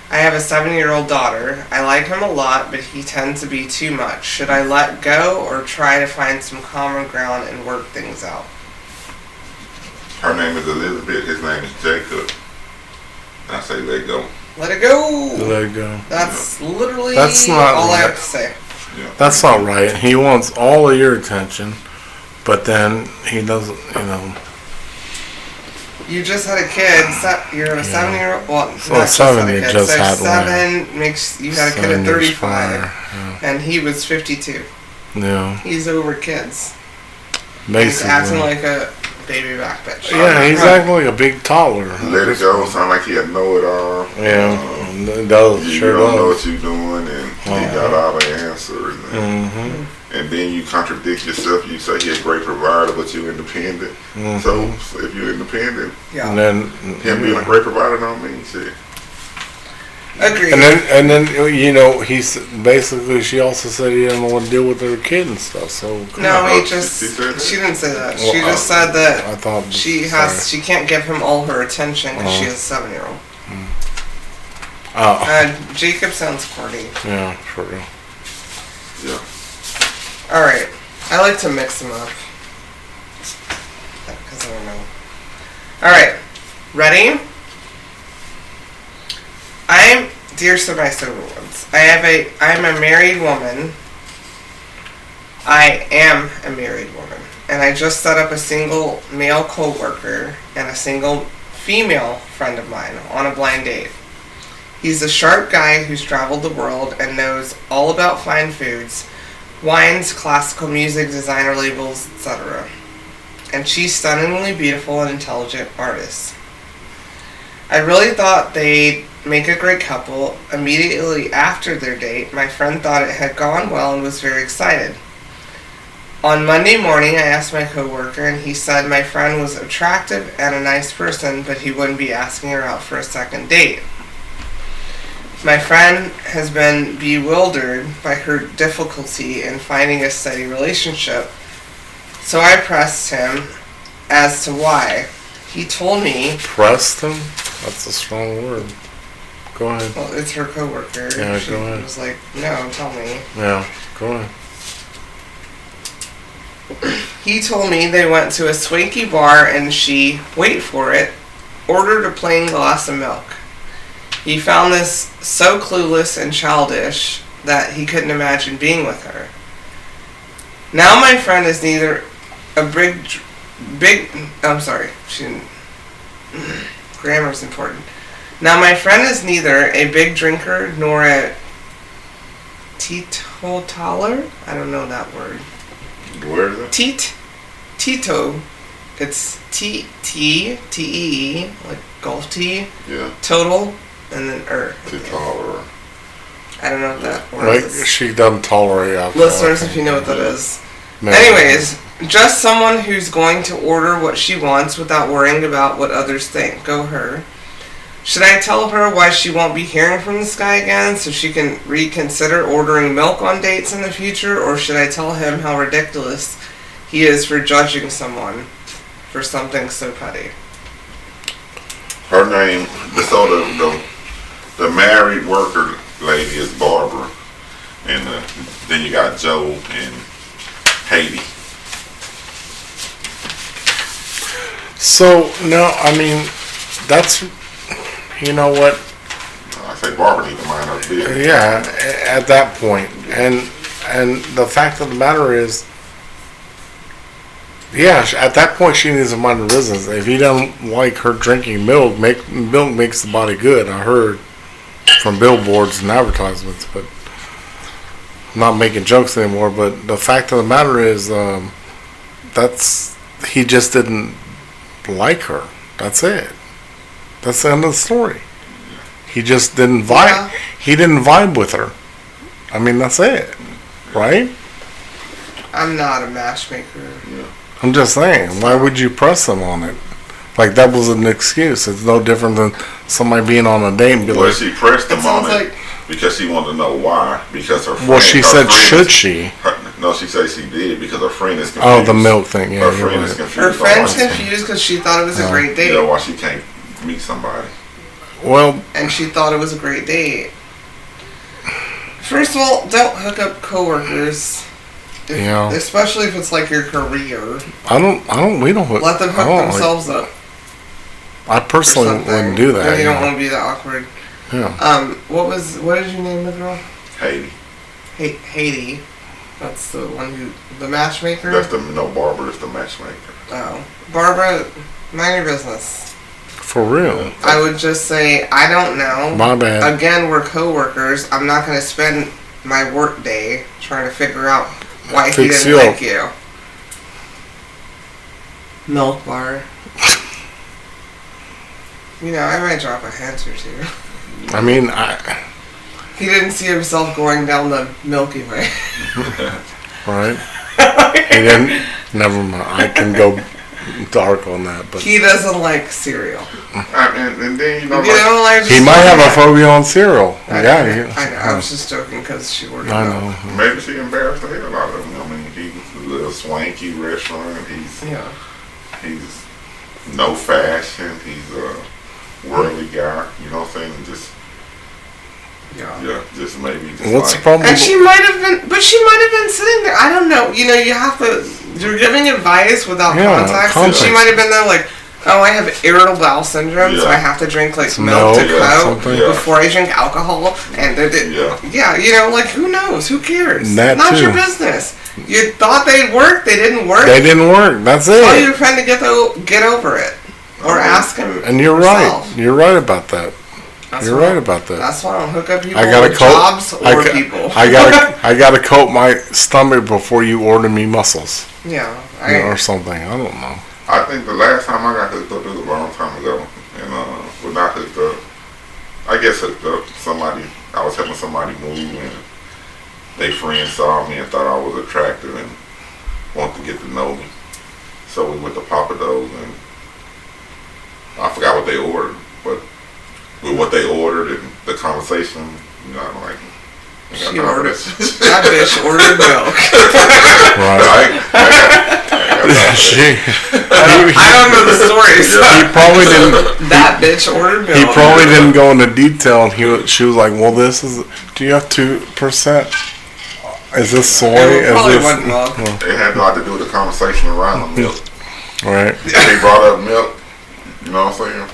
I have a 7-year-old daughter. I like him a lot, but he tends to be too much. Should I let go or try to find some common ground and work things out?
Her name is Elizabeth. His name is Jacob. I say let go.
Let it go.
Let it go.
That's literally
all
I have to say.
Yeah. That's not right. He wants all of your attention, But then he doesn't, you know.
You just had a kid. You're a 7-year-old. Well,
Well,
not
7 you
just had a kid.
just
So
had
7 makes you had a kid at 35,
yeah.
and he was 52.
Yeah.
He's over kids.
Basically.
He's acting like a baby back bitch.
Yeah, he's acting like a big toddler.
Let it go. Sound like he had know it all.
Yeah, it does.
You
Sure
don't know
does.
what you're doing, and he got all the answers. And then you contradict yourself. You say he's a great provider, but you're independent. So if you're independent,
Yeah.
And then
him being a great provider don't mean shit.
Agreed.
and then you know, he's basically. She also said he didn't want to deal with her kid and stuff. So
No,
Oh,
he just.
she said that?
She didn't say that.
Well,
She just said that
I thought
she can't give him all her attention because she is a 7-year-old.
Oh,
Jacob sounds corny.
yeah, for real.
Yeah.
All right, I like to mix them up because I don't know. All right, ready? Dear semi-sober ones, I'm a married woman. I am a married woman, and I just set up a single male co-worker and a single female friend of mine on a blind date. He's a sharp guy who's traveled the world and knows all about fine foods, wines, classical music, designer labels, etc. And she's stunningly beautiful and intelligent artist. I really thought they'd make a great couple. Immediately after their date, my friend thought it had gone well and was very excited. On Monday morning, I asked my coworker, and he said my friend was attractive and a nice person, but he wouldn't be asking her out for a second date. My friend has been bewildered by her difficulty in finding a steady relationship, so I pressed him as to why. He told me...
Pressed him? That's a strong word. Go ahead.
Well, it's her coworker.
Yeah,
she
go ahead.
was like, no, tell me.
Yeah, go ahead.
He told me they went to a swanky bar and she, wait for it, ordered a plain glass of milk. He found this so clueless and childish that he couldn't imagine being with her. Now my friend is neither a grammar's important. Now my friend is neither a big drinker nor a teetotaler. I don't know that word.
Where is it?
Tito. It's T-E-E, like golf tee.
Yeah.
Total, and then
Teetotaler.
I don't know what that word
Like,
is.
she doesn't tolerate alcohol.
Listeners, if you know what that is.
No.
Anyways, just someone who's going to order what she wants without worrying about what others think. Go her. Should I tell her why she won't be hearing from this guy again so she can reconsider ordering milk on dates in the future? Or should I tell him how ridiculous he is for judging someone for something so petty?
Her name, so the married worker lady is Barbara, and then you got Joe and Haiti.
So, no, I mean, that's, you know what?
I say Barbara need to mind her business.
Yeah, at that point. And the fact of the matter is, yeah, at that point she needs to mind her business. If he doesn't like her drinking milk, milk makes the body good. I heard from billboards and advertisements, but I'm not making jokes anymore. But the fact of the matter is, he just didn't like her. That's it. That's the end of the story. He just didn't vibe.
Yeah.
He didn't vibe with her. I mean, that's it, right?
I'm not a matchmaker.
Yeah.
I'm just saying. Why would you press him on it? Like that was an excuse. It's no different than somebody being on a date and be
Well,
like,
she pressed him on
sounds
it because she wanted to know why. Because her friend.
well, she
her
said,
friend
should
is-
she?
No, she said she did because her friend is confused.
Oh, the milk thing. Yeah,
Her
you're
friend is
right.
confused.
Her
on
friend's
why-
confused because she thought it was a
Yeah.
great date.
Yeah, why she can't meet somebody.
Well,
And she thought it was a great date. First of all, don't hook up coworkers.
Yeah.
Especially if it's like your career.
we don't hook.
Let them
I
hook
don't
themselves up.
I
or
personally
something.
wouldn't do that.
Then you don't
yeah.
want to be that awkward.
Yeah.
What did you name the girl?
Haiti.
Haiti. That's the one the matchmaker?
Barbara is the matchmaker.
Oh. Barbara, mind your business.
For real.
I would just say, I don't know.
My bad.
Again, we're co-workers. I'm not going to spend my work day trying to figure out why he didn't like you. Milk bar. I might drop a hint or two.
I mean,
He didn't see himself going down the Milky Way.
Right? He didn't. Never mind. I can go dark on that, but
he doesn't like cereal.
And then
he might have a phobia on cereal.
I know. I was just joking because she ordered.
I know.
Maybe she embarrassed the hell out of him. I mean, he's a little swanky restaurant. He's no fashion. He's a worldly guy. You know what I'm saying? Just maybe.
What's the problem?
And she might have been sitting there. I don't know. You have to. You're giving advice without context. And she might have been there like, oh, I have irritable bowel syndrome, so I have to drink like milk to cope before I drink alcohol. And who knows? Who cares? Not your business. You thought they'd work. They didn't work.
They didn't work. That's it.
Tell your friend to get over it, or ask him.
And you're right. You're right about that. You're right about that.
That's why I don't hook up people with jobs or people.
I gotta coat my stomach before you order me mussels.
Yeah.
Or something. I don't know.
I think the last time I got hooked up was a long time ago. And when I hooked up, I was helping somebody move, and they friends saw me and thought I was attractive and wanted to get to know me. So we went to Papa Do's, and I forgot what they ordered, but with what they ordered and the conversation, I'm like,
she ordered. That bitch ordered milk.
Right.
I don't know the story. So
he probably didn't.
That bitch ordered milk.
He probably didn't go into detail, and she was like, "Well, this is. Do you have 2%? Is this soy?
It probably wasn't milk.
It had a lot to do with the conversation around the milk.
Right.
They brought up milk. You know what I'm saying?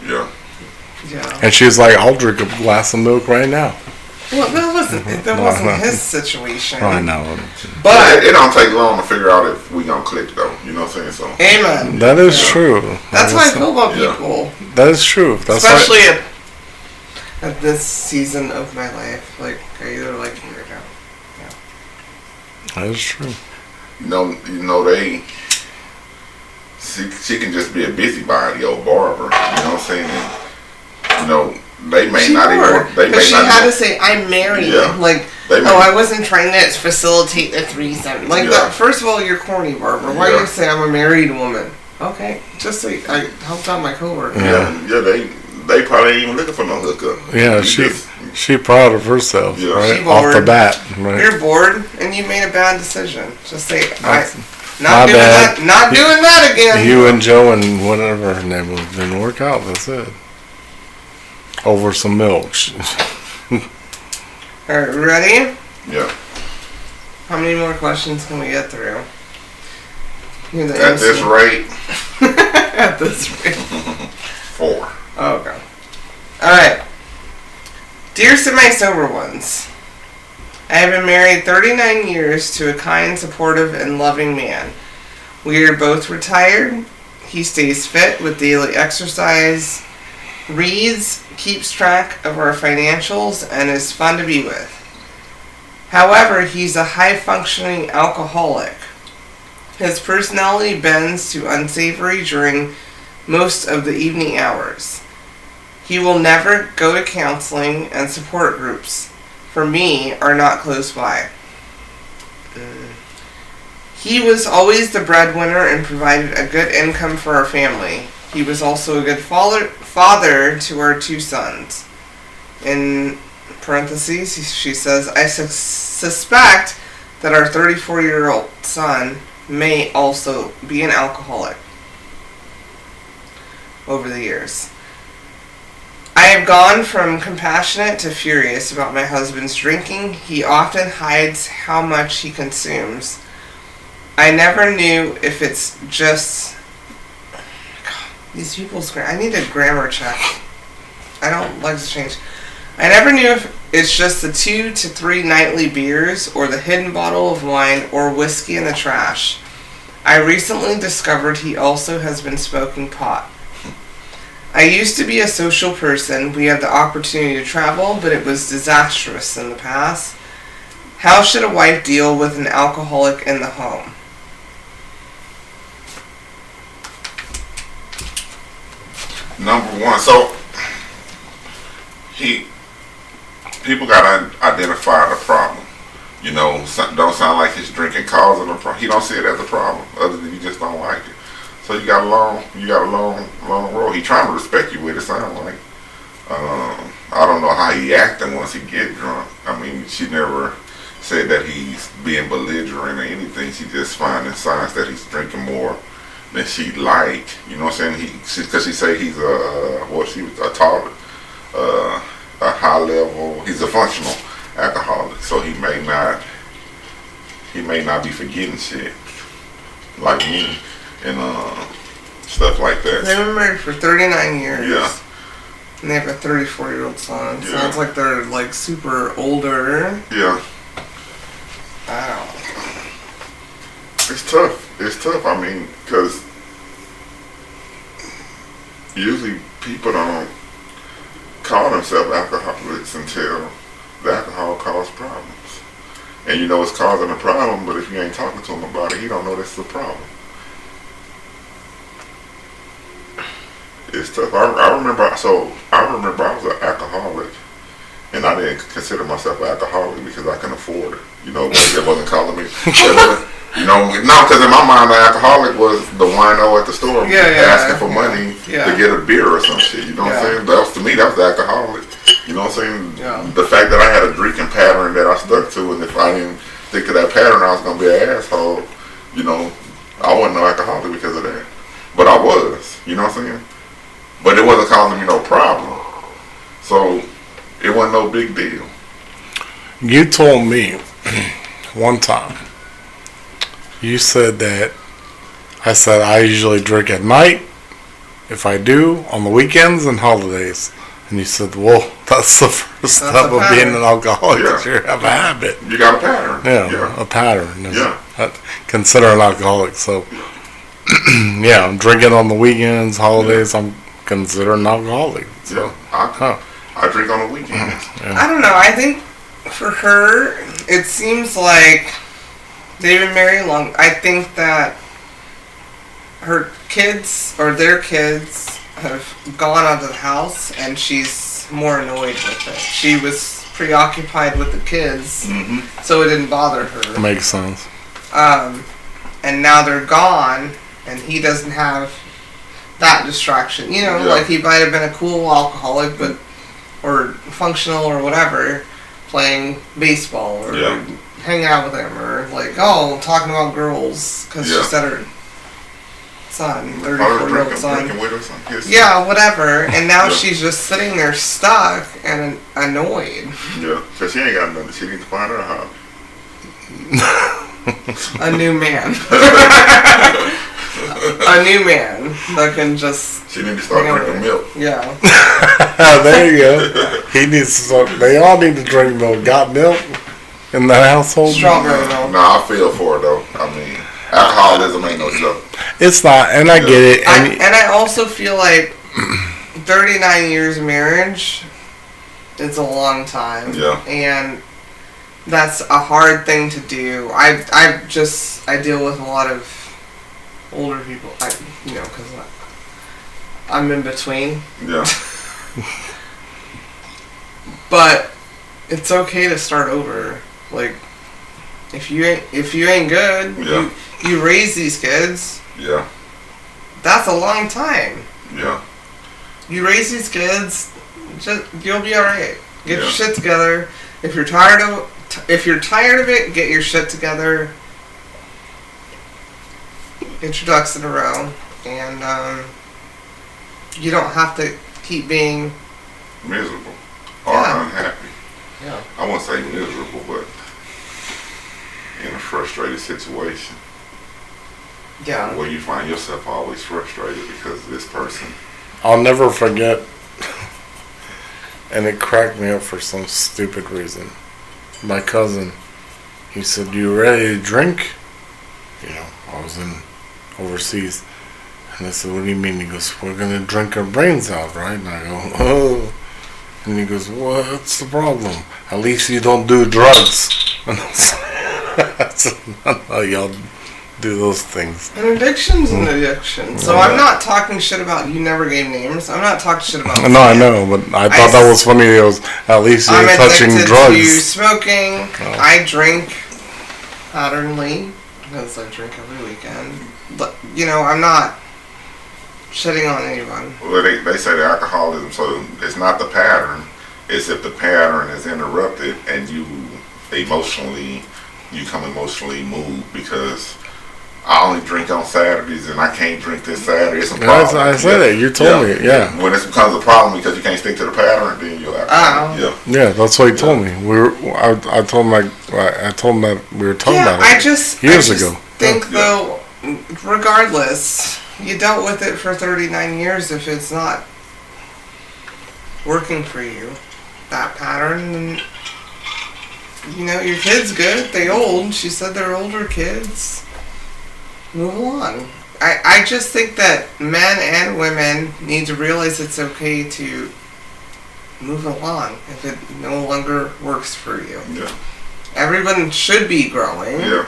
Yeah.
Yeah.
And she was like, "I'll drink a glass of milk right now."
Well, that wasn't his situation.
I know.
But it don't take long to figure out if we gonna click though. You know what I'm saying? So.
Amen.
That is true.
That's how I feel about people.
That is true.
Especially at this season of my life. Like, I either like you or don't. Yeah.
That is true.
She can just be a busybody, old Barbara. You know what I'm saying? And, they may not even. She had to say, "I'm married."
Yeah.
Like, I wasn't trying to facilitate the threesome. Like, first of all, you're corny, Barbara. Why do you say I'm a married woman? Okay, just say I helped out my coworker.
They probably ain't even looking for no hookup.
Yeah, she proud of herself, right? Off the bat, right?
You're bored and you made a bad decision. Just say,
not
doing that again.
You and Joe and whatever her name was didn't work out. That's it. Over some milk.
Alright, ready?
Yeah.
How many more questions can we get through?
At this rate.
At this rate.
4.
Oh, okay. Alright. Dear semi-sober ones, I have been married 39 years to a kind, supportive, and loving man. We are both retired. He stays fit with daily exercise, reads, keeps track of our financials, and is fun to be with. However, he's a high-functioning alcoholic. His personality bends to unsavory during most of the evening hours. He will never go to counseling, and support groups, for me, are not close by. He was always the breadwinner and provided a good income for our family. He was also a good father to our 2 sons. In parentheses, she says, I suspect that our 34-year-old son may also be an alcoholic over the years. I have gone from compassionate to furious about my husband's drinking. He often hides how much he consumes. I never knew if it's just... These people's... I need a grammar check. I don't like to change. I never knew it's just the 2 to 3 nightly beers or the hidden bottle of wine or whiskey in the trash. I recently discovered he also has been smoking pot. I used to be a social person. We had the opportunity to travel, but it was disastrous in the past. How should a wife deal with an alcoholic in the home?
Number one, so people gotta identify the problem. You know, don't sound like his drinking causing a problem. He don't see it as a problem, other than he just don't like it. So you got a long road. He trying to respect you with it, sound like. I don't know how he acting once he get drunk. I mean, she never said that he's being belligerent or anything. She just finding signs that he's drinking more than she'd like. You know what I'm saying? Because she say he's a high level. He's a functional alcoholic, so he may not be forgetting shit like me and stuff like that.
They've been married for 39 years.
Yeah.
And they have a 34-year-old son.
Yeah.
Sounds like they're like super older.
Yeah.
I don't know.
It's tough. It's tough. I mean, because usually people don't call themselves alcoholics until the alcohol causes problems. And you know it's causing a problem, but if you ain't talking to him about it, he don't know that's the problem. It's tough. I remember I was an alcoholic, and I didn't consider myself an alcoholic because I couldn't afford it. You know, it wasn't calling me. Because in my mind, the alcoholic was the wino at the store asking for money to get a beer or some shit. You know what I'm saying? That was, to me, that was the alcoholic. You know what I'm saying?
Yeah.
The fact that I had a drinking pattern that I stuck to, and if I didn't stick to that pattern, I was gonna be an asshole. You know, I wasn't no alcoholic because of that, but I was. You know what I'm saying? But it wasn't causing me no problem, so it wasn't no big deal.
You told me one time, you said that, I said I usually drink at night, if I do, on the weekends and holidays. And you said, well, that's the first step of being an alcoholic.
Yeah.
You have a habit.
You got a pattern.
Yeah. A pattern.
Yeah.
I consider an alcoholic. So, yeah, I'm drinking on the weekends, holidays. I'm considered an alcoholic. So,
I drink on the weekends.
Yeah.
I don't know. I think for her, it seems like they've been married long. I think that her kids or their kids have gone out of the house and she's more annoyed with it. She was preoccupied with the kids, so it didn't bother her.
Makes sense.
And now they're gone and he doesn't have that distraction. You know, like he might have been a cool alcoholic, but or functional or whatever, playing baseball or hanging out with them or like talking about girls because she said her son, 34-year-old son. Yeah, whatever. And now she's just sitting there stuck and annoyed.
Yeah, because she ain't got nothing. She needs to find her a hobby.
A new man. A new man that can just...
She needs to start drinking milk.
Yeah.
There you go. He needs to start, they all need to drink milk. Got milk in the household?
Strawberry milk.
No, I feel for it though. I mean, alcoholism ain't no joke.
It's not, and I get it.
And I also feel like 39 years of marriage is a long time.
Yeah. And
that's a hard thing to do. I deal with a lot of older people. Because I'm in between.
Yeah.
But it's okay to start over. Like, if you ain't good, you raise these kids.
Yeah.
That's a long time.
Yeah.
You raise these kids, you'll be alright. Get your shit together. If you're tired of it, get your shit together. Get your ducks in a row, and you don't have to keep being
miserable or unhappy.
Yeah.
I won't say miserable, but in a frustrated situation.
Yeah.
Where you find yourself always frustrated because of this person.
I'll never forget and it cracked me up for some stupid reason. My cousin, he said, "You ready to drink?" I was overseas. And I said, "What do you mean?" He goes, "We're going to drink our brains out, right?" And I go, "Oh." And he goes, "What's the problem? At least you don't do drugs." And I said, "No, y'all do those things."
An addiction's an addiction. So I'm not talking shit about, you never gave names. I'm not talking shit about.
No, I know, but I thought that was funny. It was, at least you're touching drugs. I'm addicted to smoking.
Oh. I drink patternly because I drink every weekend. But, I'm not shitting on anyone.
Well, they say the alcoholism, so it's not the pattern. It's if the pattern is interrupted and you become emotionally moved because I only drink on Saturdays and I can't drink this Saturday. It's a problem.
I said that. You told me. Yeah.
When it becomes a problem because you can't stick to the pattern, then you'll have to.
Yeah, that's what he told me. I told him that we were talking about it years ago.
Think though, regardless, you dealt with it for 39 years. If it's not working for you, that pattern, then your kid's good. They old. She said they're older kids. Move along. I just think that men and women need to realize it's okay to move along if it no longer works for you.
Yeah.
Everyone should be growing.
Yeah.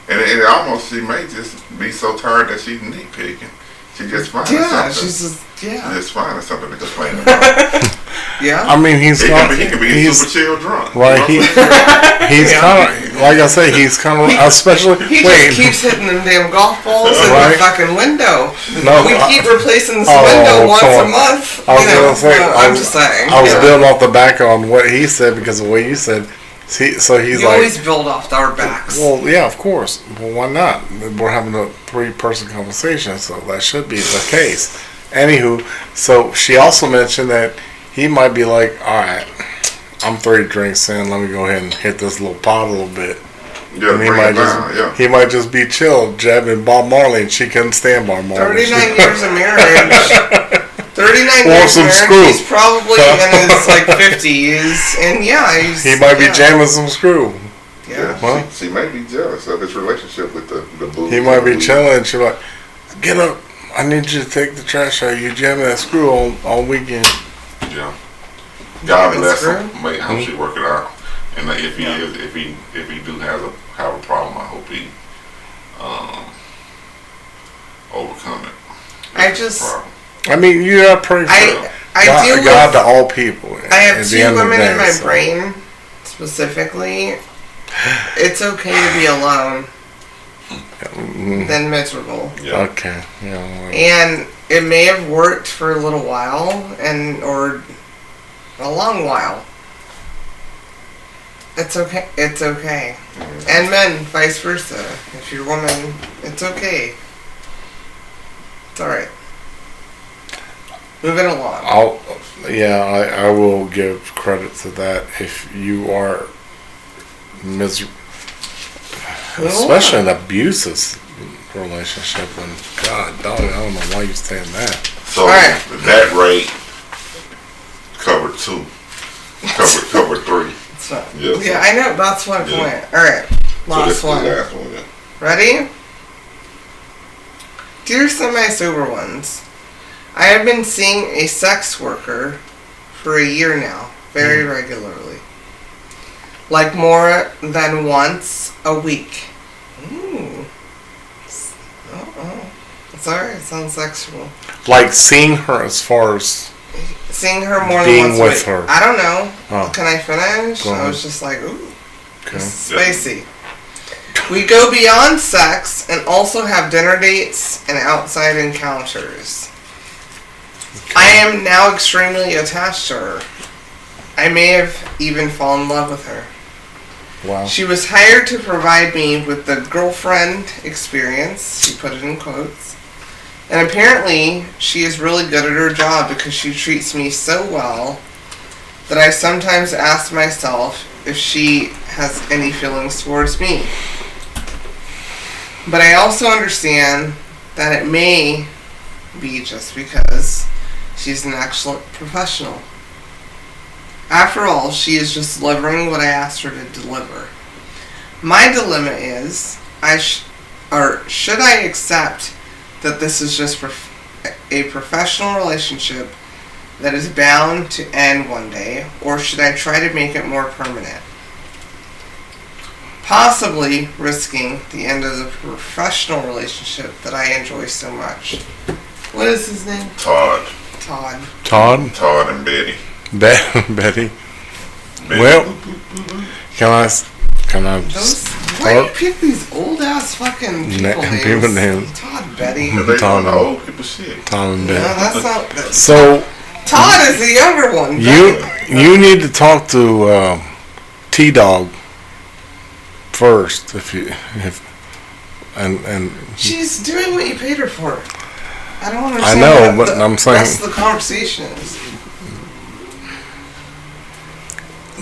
And it almost, she may just be so tired that she's nitpicking. She just finds something.
Yeah, she's just
finding something to complain about.
Yeah.
I mean, he
can be super chill drunk.
Right. He's kind of, like I say, he's kind of, especially.
He just keeps hitting them damn golf balls in the fucking window.
No,
we keep replacing this window once a month. I'm just saying.
I was building off the back on what he said because of what you said. He's
you always build off our backs.
Well, yeah, of course. Well, why not? We're having a 3-person conversation, so that should be the case. Anywho, so she also mentioned that he might be like, all right, I'm 3 drinks in, let me go ahead and hit this little pot a little bit.
Yeah,
and he might just be chill, jabbing Bob Marley, and she couldn't stand Bob Marley.
39 years of marriage. 39 years of marriage, he's probably in his 50s, and
he might be jamming some screw.
Yeah.
Well, she might be jealous of his relationship with the booze.
He might be chilling, and she's like, "Get up, I need you to take the trash out. You jamming that screw all weekend."
Yeah. God bless him. I hope she work it out. And if he do have a problem, I hope he overcome it.
I mean, you gotta pray for God to all people.
I have 2 women in my brain, specifically. It's okay to be alone than miserable.
Yeah. Okay. Yeah.
And it may have worked for a little while, or a long while. It's okay. It's okay. And men, vice versa. If you're a woman, it's okay. It's alright. Moving along.
I will give credit to that. If you are especially an abusive relationship, and God, dog, I don't know why you're saying that.
So that rate covered 2, covered 3.
Yeah, I know. That's one point. All right, last one. Ready? Dear semi-sober ones, I have been seeing a sex worker for a year now, very regularly. Like more than once a week. Ooh. It's alright, it sounds sexual.
Like seeing her as far as...
Seeing her more
than
once a week.
With her.
I don't know. Oh. Can I finish? I was just like, ooh.
Okay.
This is spicy. We go beyond sex and also have dinner dates and outside encounters. Okay. I am now extremely attached to her. I may have even fallen in love with her.
Wow.
She was hired to provide me with the girlfriend experience, she put it in quotes, and apparently she is really good at her job because she treats me so well that I sometimes ask myself if she has any feelings towards me. But I also understand that it may be just because she's an excellent professional. After all, she is just delivering what I asked her to deliver. My dilemma is, should I accept that this is just a professional relationship that is bound to end one day, or should I try to make it more permanent? Possibly risking the end of the professional relationship that I enjoy so much. What is his name?
Todd.
Todd
and Betty.
Betty. Well, can I?
Why do you pick these old ass fucking people names? Todd, Betty.
Todd, old people shit.
Todd and Betty.
No, that's not.
So
Todd is the younger one.
You need to talk to T-Dog first, and
she's doing what you paid her for. I don't understand.
I know, but I'm saying
that's the conversation.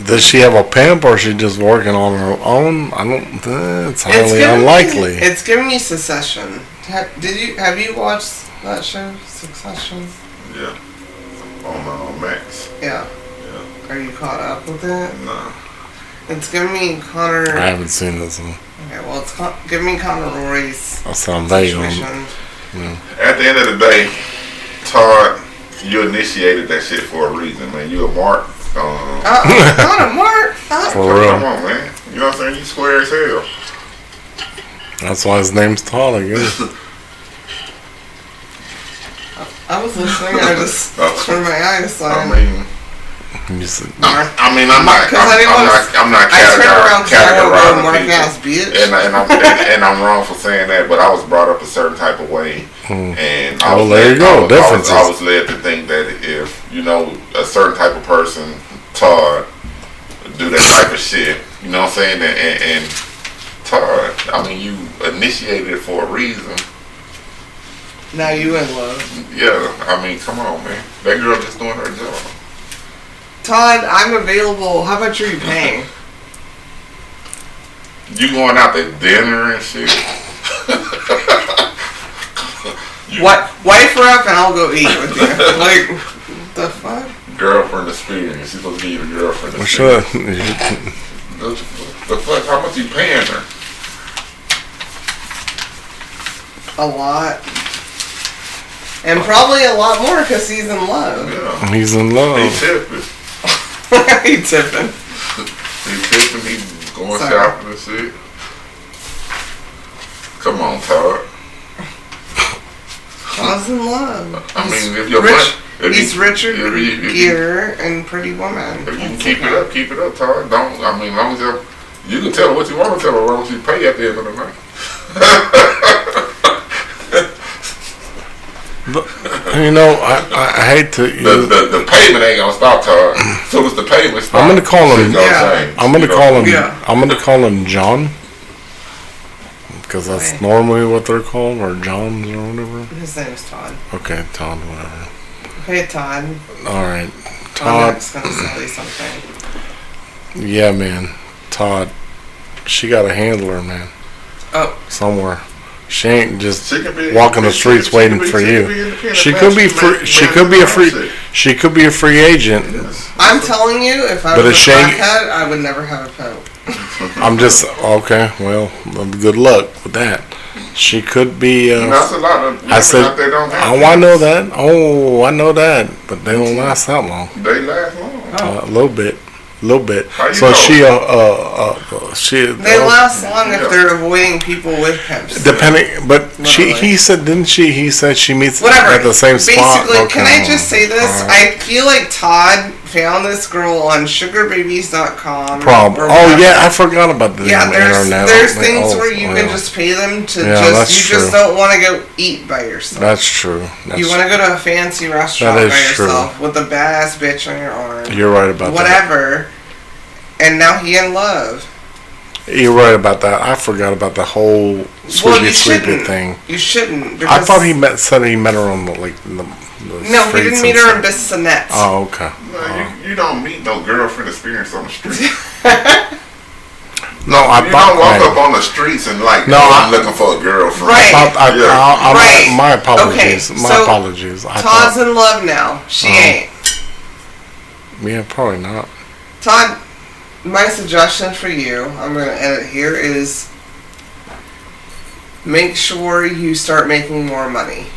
Does she have a pimp, or is she just working on her own? I don't. It's highly unlikely.
It's giving me Succession. Have you watched that show, Succession?
Yeah. On Max.
Yeah. Are you caught up with it?
No.
It's giving me Connor.
I haven't seen this one.
Okay, well, it's giving me Connor Rory's.
That sounds vague.
Yeah. At the end of the day, Todd, you initiated that shit for a reason, man. You a mark.
Not a mark.
For real.
Come on, man. You know what I'm saying? You square as hell.
That's why his name's Todd, I guess.
I was listening. I just turned my eyes aside.
I'm not categorizing people, and I'm wrong for saying that, but I was brought up a certain type of way, and I was led to think that if a certain type of person, Todd, do that type of shit, you know what I'm saying, and Todd, I mean, you initiated it for a reason.
Now you in love.
Yeah, I mean, come on, man. That girl just doing her job.
Todd, I'm available. How much are you paying?
You going out to dinner and shit?
What? Wife her up and I'll go eat with you. Like, the fuck?
Girlfriend experience. She's supposed to give you a girlfriend
experience.
The fuck? How much you paying her?
A lot. And probably a lot more because he's in love.
Yeah.
He's in love.
He tipping.
He tipping.
He tipping. He going shopping and shit. Come on, Todd.
Todd's in love.
I mean, if you're rich,
he's Richard Gere and Pretty Woman.
If you can keep it up, Todd. Don't. I mean, as long as you can tell her what you want to tell her, as long as you pay at the end of the night.
But, I hate to.
The payment ain't gonna stop, Todd. As soon as the payment stops,
I'm gonna call him. I'm gonna call him John, because that's normally what they're called, or Johns or whatever.
His name is Todd.
Okay, Todd, whatever.
Okay, Todd.
All right, Todd.
Cognac gonna sell you something.
Yeah, man, Todd. She got a handler, man.
Oh.
Somewhere. She ain't just walking the streets waiting for you. She could be free. She could be a free agent.
I'm telling you, if I was a crackhead, I would never have a pimp.
I'm just okay. Well, good luck with that. She could be.
That's a lot of.
I said.
They don't have
I know that. Oh, I know that. But they don't last that long.
They last long.
A little bit. So
know?
she
They last long if they're avoiding people with pimps.
Depending, but he said, didn't she? He said she meets at the same spot.
Basically, can I just say this? I feel like Todd found this girl on sugarbabies.com.
I forgot about the internet.
There's things where you can just pay them to just don't want to go eat by yourself.
That's true.
You want to go to a fancy restaurant by yourself with a badass bitch on your arm.
You're right about that.
Whatever. And now he in love.
You're right about that. I forgot about the whole sleepy thing.
You shouldn't.
I thought he said he met her on the
no, he didn't meet her in Bissonnette.
Oh, okay.
No, you don't meet no girlfriend experience on the street.
No,
you don't walk up on the streets and I'm looking for a girlfriend.
Right.
My apologies.
Okay, Todd's in love now. She ain't.
Yeah, probably not.
Todd, my suggestion for you, I'm going to edit here, is make sure you start making more money.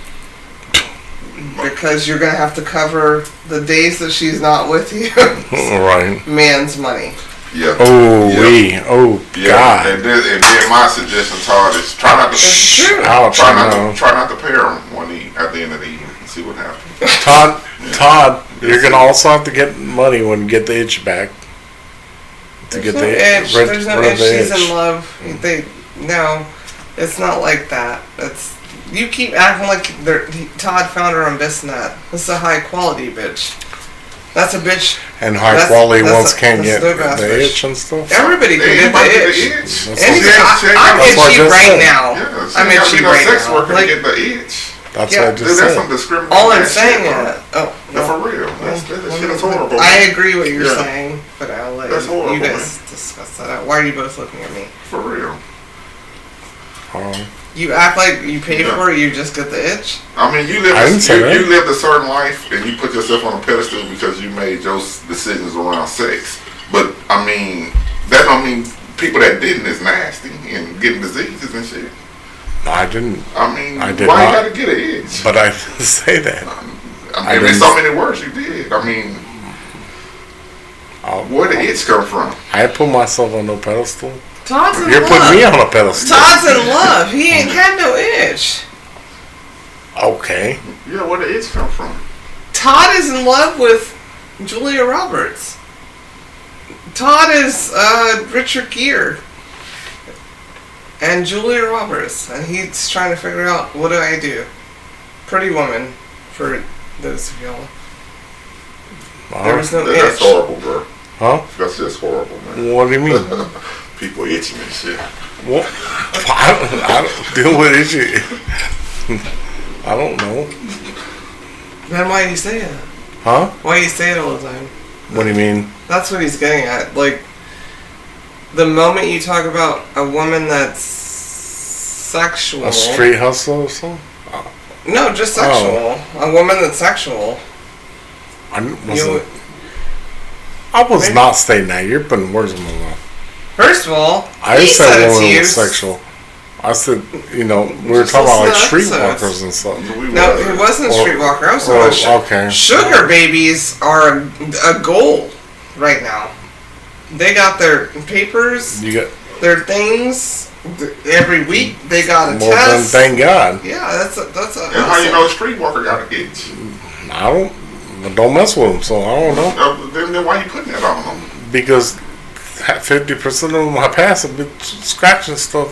Because you're going to have to cover the days that she's not with you.
Right.
Man's money.
Yeah.
Oh,
yeah.
God.
And then my suggestion, Todd, is try not to try not to pair them at the end of the evening and see what happens.
Todd, you're gonna also have to get money when you get the itch back.
There's no itch. There's no itch. She's in love. No, it's not like that. You keep acting like Todd found her on Bisnet. This is a high quality bitch. That's a bitch.
And high quality ones can't get the itch and stuff.
Everybody can get the itch. I'm itchy right now. I'm itchy right now.
Like, get the itch.
That's what I just said.
That's some discrimination.
All I'm saying is,
for real. That shit is horrible.
I agree what you're saying, but I'll let you guys
man.
discuss that out. Why are you both looking at me?
For real.
You act like you pay for it, you just get the itch?
I mean, you lived a certain life and you put yourself on a pedestal because you made your decisions around sex. But, I mean, that don't mean people that didn't is nasty and getting diseases and shit.
No, I didn't.
I mean,
why you
gotta get an itch?
But I didn't say that.
I mean, there's so many words you did. I mean, where did the itch come from?
I put myself on no pedestal.
Todd's in love.
You're putting me on a pedestal.
Todd's in love. He ain't had no itch.
Okay.
Yeah, where did the itch come from?
Todd is in love with Julia Roberts. Todd is Richard Gere and Julia Roberts, and he's trying to figure out, what do I do? Pretty Woman, for those of y'all. There was no itch.
That's horrible, bro.
Huh?
That's just horrible, man.
What do you mean?
People itching and shit.
What? I don't deal with itchy. I don't know.
Then why do you say it?
Huh?
Why do you say it all the time?
What do you mean?
That's what he's getting at. Like, the moment you talk about a woman that's sexual...
A street hustler or something?
No, just sexual. A woman that's sexual.
I was not saying that. You're putting words in my mouth.
First of all,
I said a woman was sexual. I said, we were talking about like streetwalkers and stuff.
No, it wasn't a streetwalker. I was talking about sugar babies are a goal right now. They got their papers, their things every week. They got a test.
Thank God.
Yeah, that's a.
And how you know a streetwalker got an itch?
I don't mess with them, so I don't know.
Then why you putting that on them?
Because 50% of my past have been scratching stuff.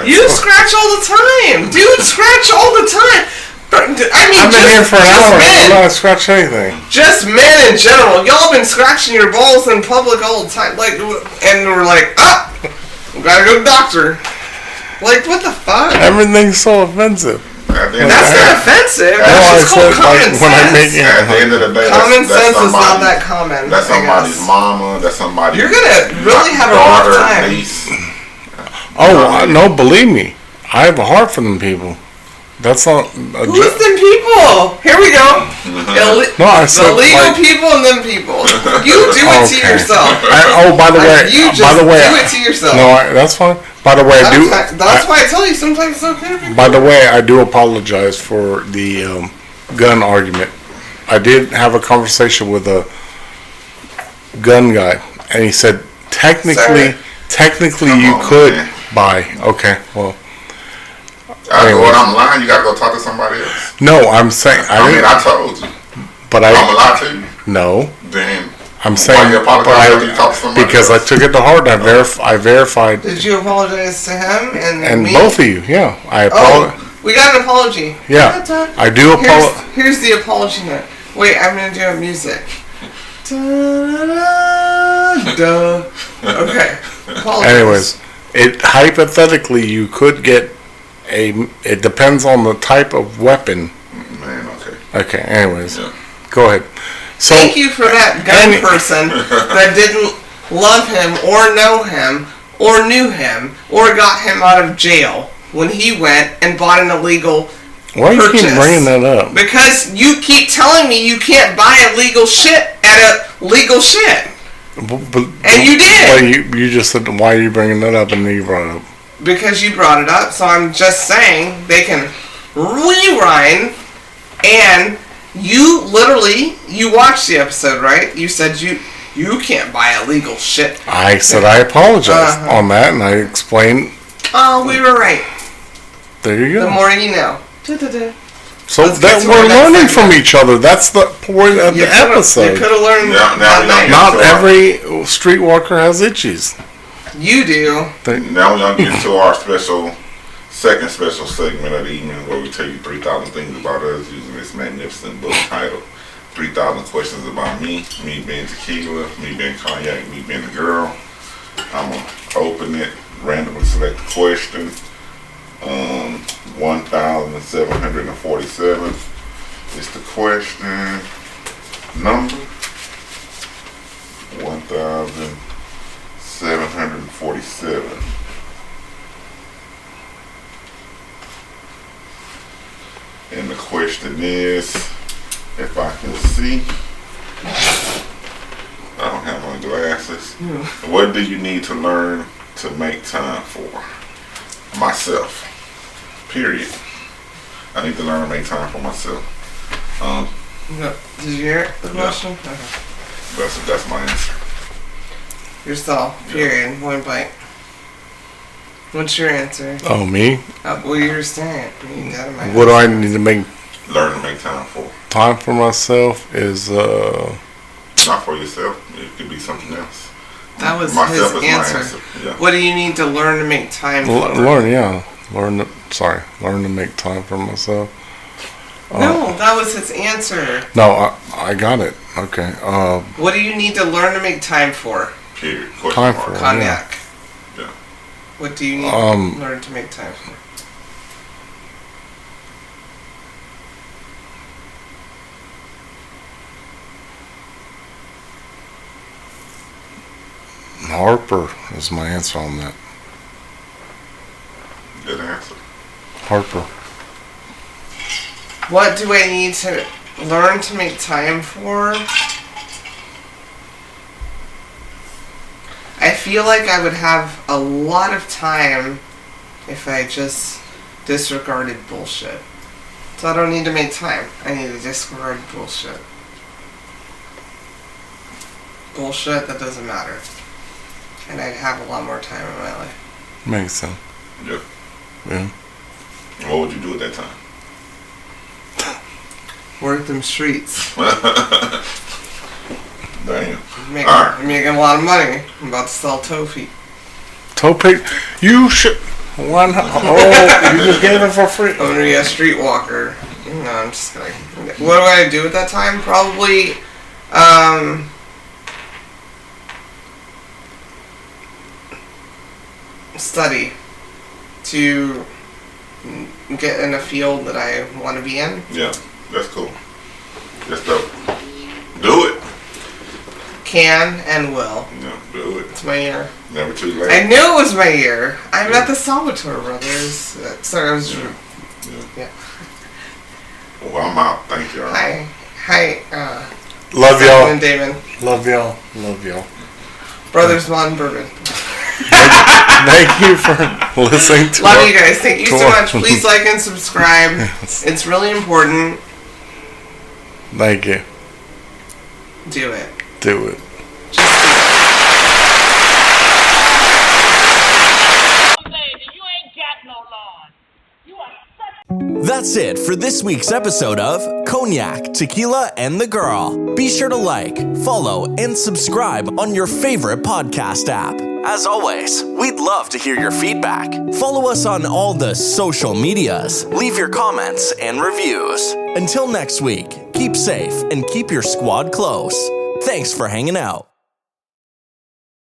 You scratch all the time, dude. Scratch all the time. I mean,
I've been here for an hour. I'm not scratch anything.
Just men in general. Y'all been scratching your balls in public all the time, and we're like, we gotta go to the doctor. Like, what the fuck?
Everything's so offensive.
That's not offensive. That's just called common sense.
At the end of the day,
common sense is not that common.
That's somebody's mama. That's somebody's.
You're gonna really have a rough time.
Niece.
No, believe me, I have a heart for them people. That's not.
Who's them people? Here we go.
No, I said
the legal people and them people. You do it to yourself.
By the way,
you just do it to yourself.
No, that's fine. By the way,
that's why I tell you sometimes it's okay.
By the way, I do apologize for the gun argument. I did have a conversation with a gun guy, and he said technically you could buy. Okay, well.
When I'm lying, you gotta go talk to somebody else.
No, I'm saying
I told you.
But
I'm gonna lie to you.
No.
Then
I'm saying
why you apologize you talk to somebody
because
else?
I took it to heart. I verified.
Did you apologize to him
and
me?
Both of you? Yeah, I apologize.
We got an apology.
Yeah, I do apologize.
Here's the apology note. Wait, I'm gonna do a music. Okay. Apologies.
Anyways, hypothetically you could get it depends on the type of weapon.
Man, okay.
Okay, anyways. Go ahead. So,
thank you for that gun person that didn't love him or know him or knew him or got him out of jail when he went and bought an illegal
Why do you keep bringing that up?
Because you keep telling me you can't buy illegal shit at a legal shit. And you did.
Well, you just said, why are you bringing that up? And then you brought it up.
Because you brought it up, so I'm just saying they can rewind. And you literally, you watched the episode, right? You said you can't buy illegal shit.
I said I apologized on that, and I explained.
Oh, we were right.
There you go.
The more you know.
So that we're learning from each other. That's the point of the episode.
You could have learned
Not every streetwalker has itchies.
You do.
Now we're going to get to our second special segment of the evening where we tell you 3,000 things about us using this magnificent book titled 3,000 Questions About Me being Tequila, me being Cognac, me being the girl. I'm going to open it, randomly select the question. 1,747 is the question number. 1,747. And the question is, if I can see, I don't have my glasses. What do you need to learn to make time for? Myself. Period. I need to learn to make time for myself.
Did you hear the question?
Yeah. Okay. That's my answer.
Yourself. Period. Point blank. What's your answer?
Oh, me?
Well, you were saying.
What do I need to make?
Learn to make time for.
Time for myself is
not for yourself. It could be something else.
That was
myself
his answer.
Yeah.
What do you need to learn to make time for?
Learn to make time for myself.
No, that was his answer.
No, I got it. Okay.
What do you need to learn to make time for?
Period.
Time for
Cognac.
Yeah.
What do you need to learn to make time for?
Harper is my answer on that.
Good answer.
Harper.
What do I need to learn to make time for? I feel like I would have a lot of time if I just disregarded bullshit. So I don't need to make time. I need to disregard bullshit. Bullshit that doesn't matter. And I'd have a lot more time in my life.
Makes sense.
Yep.
Yeah.
What would you do at that time?
Work them streets.
Damn.
I'm making a lot of money. I'm about to sell tofu.
Topic? You should. You just gave it for free.
I'm gonna be a streetwalker. No, I'm just kidding. What do I do at that time? Probably, study to get in a field that I want to be in.
Yeah, that's cool. That's dope. Do it.
Can and will.
Yeah, do it.
It's my year.
Never too late.
I knew it was my year. I'm at the Salvatore Brothers. Sorry, I was. Yeah.
Well, I'm out. Thank you.
Hi.
Love y'all.
And Damon.
Love y'all. Love y'all.
Brothers Modern Bourbon.
Thank you for listening to
Love you guys. Thank you so much. Please like and subscribe. Yes. It's really important.
Thank you.
Do it.
Do it.
That's it for this week's episode of Cognac, Tequila, and the Girl. Be sure to like, follow, and subscribe on your favorite podcast app. As always, we'd love to hear your feedback. Follow us on all the social medias. Leave your comments and reviews. Until next week, keep safe and keep your squad close. Thanks for hanging out.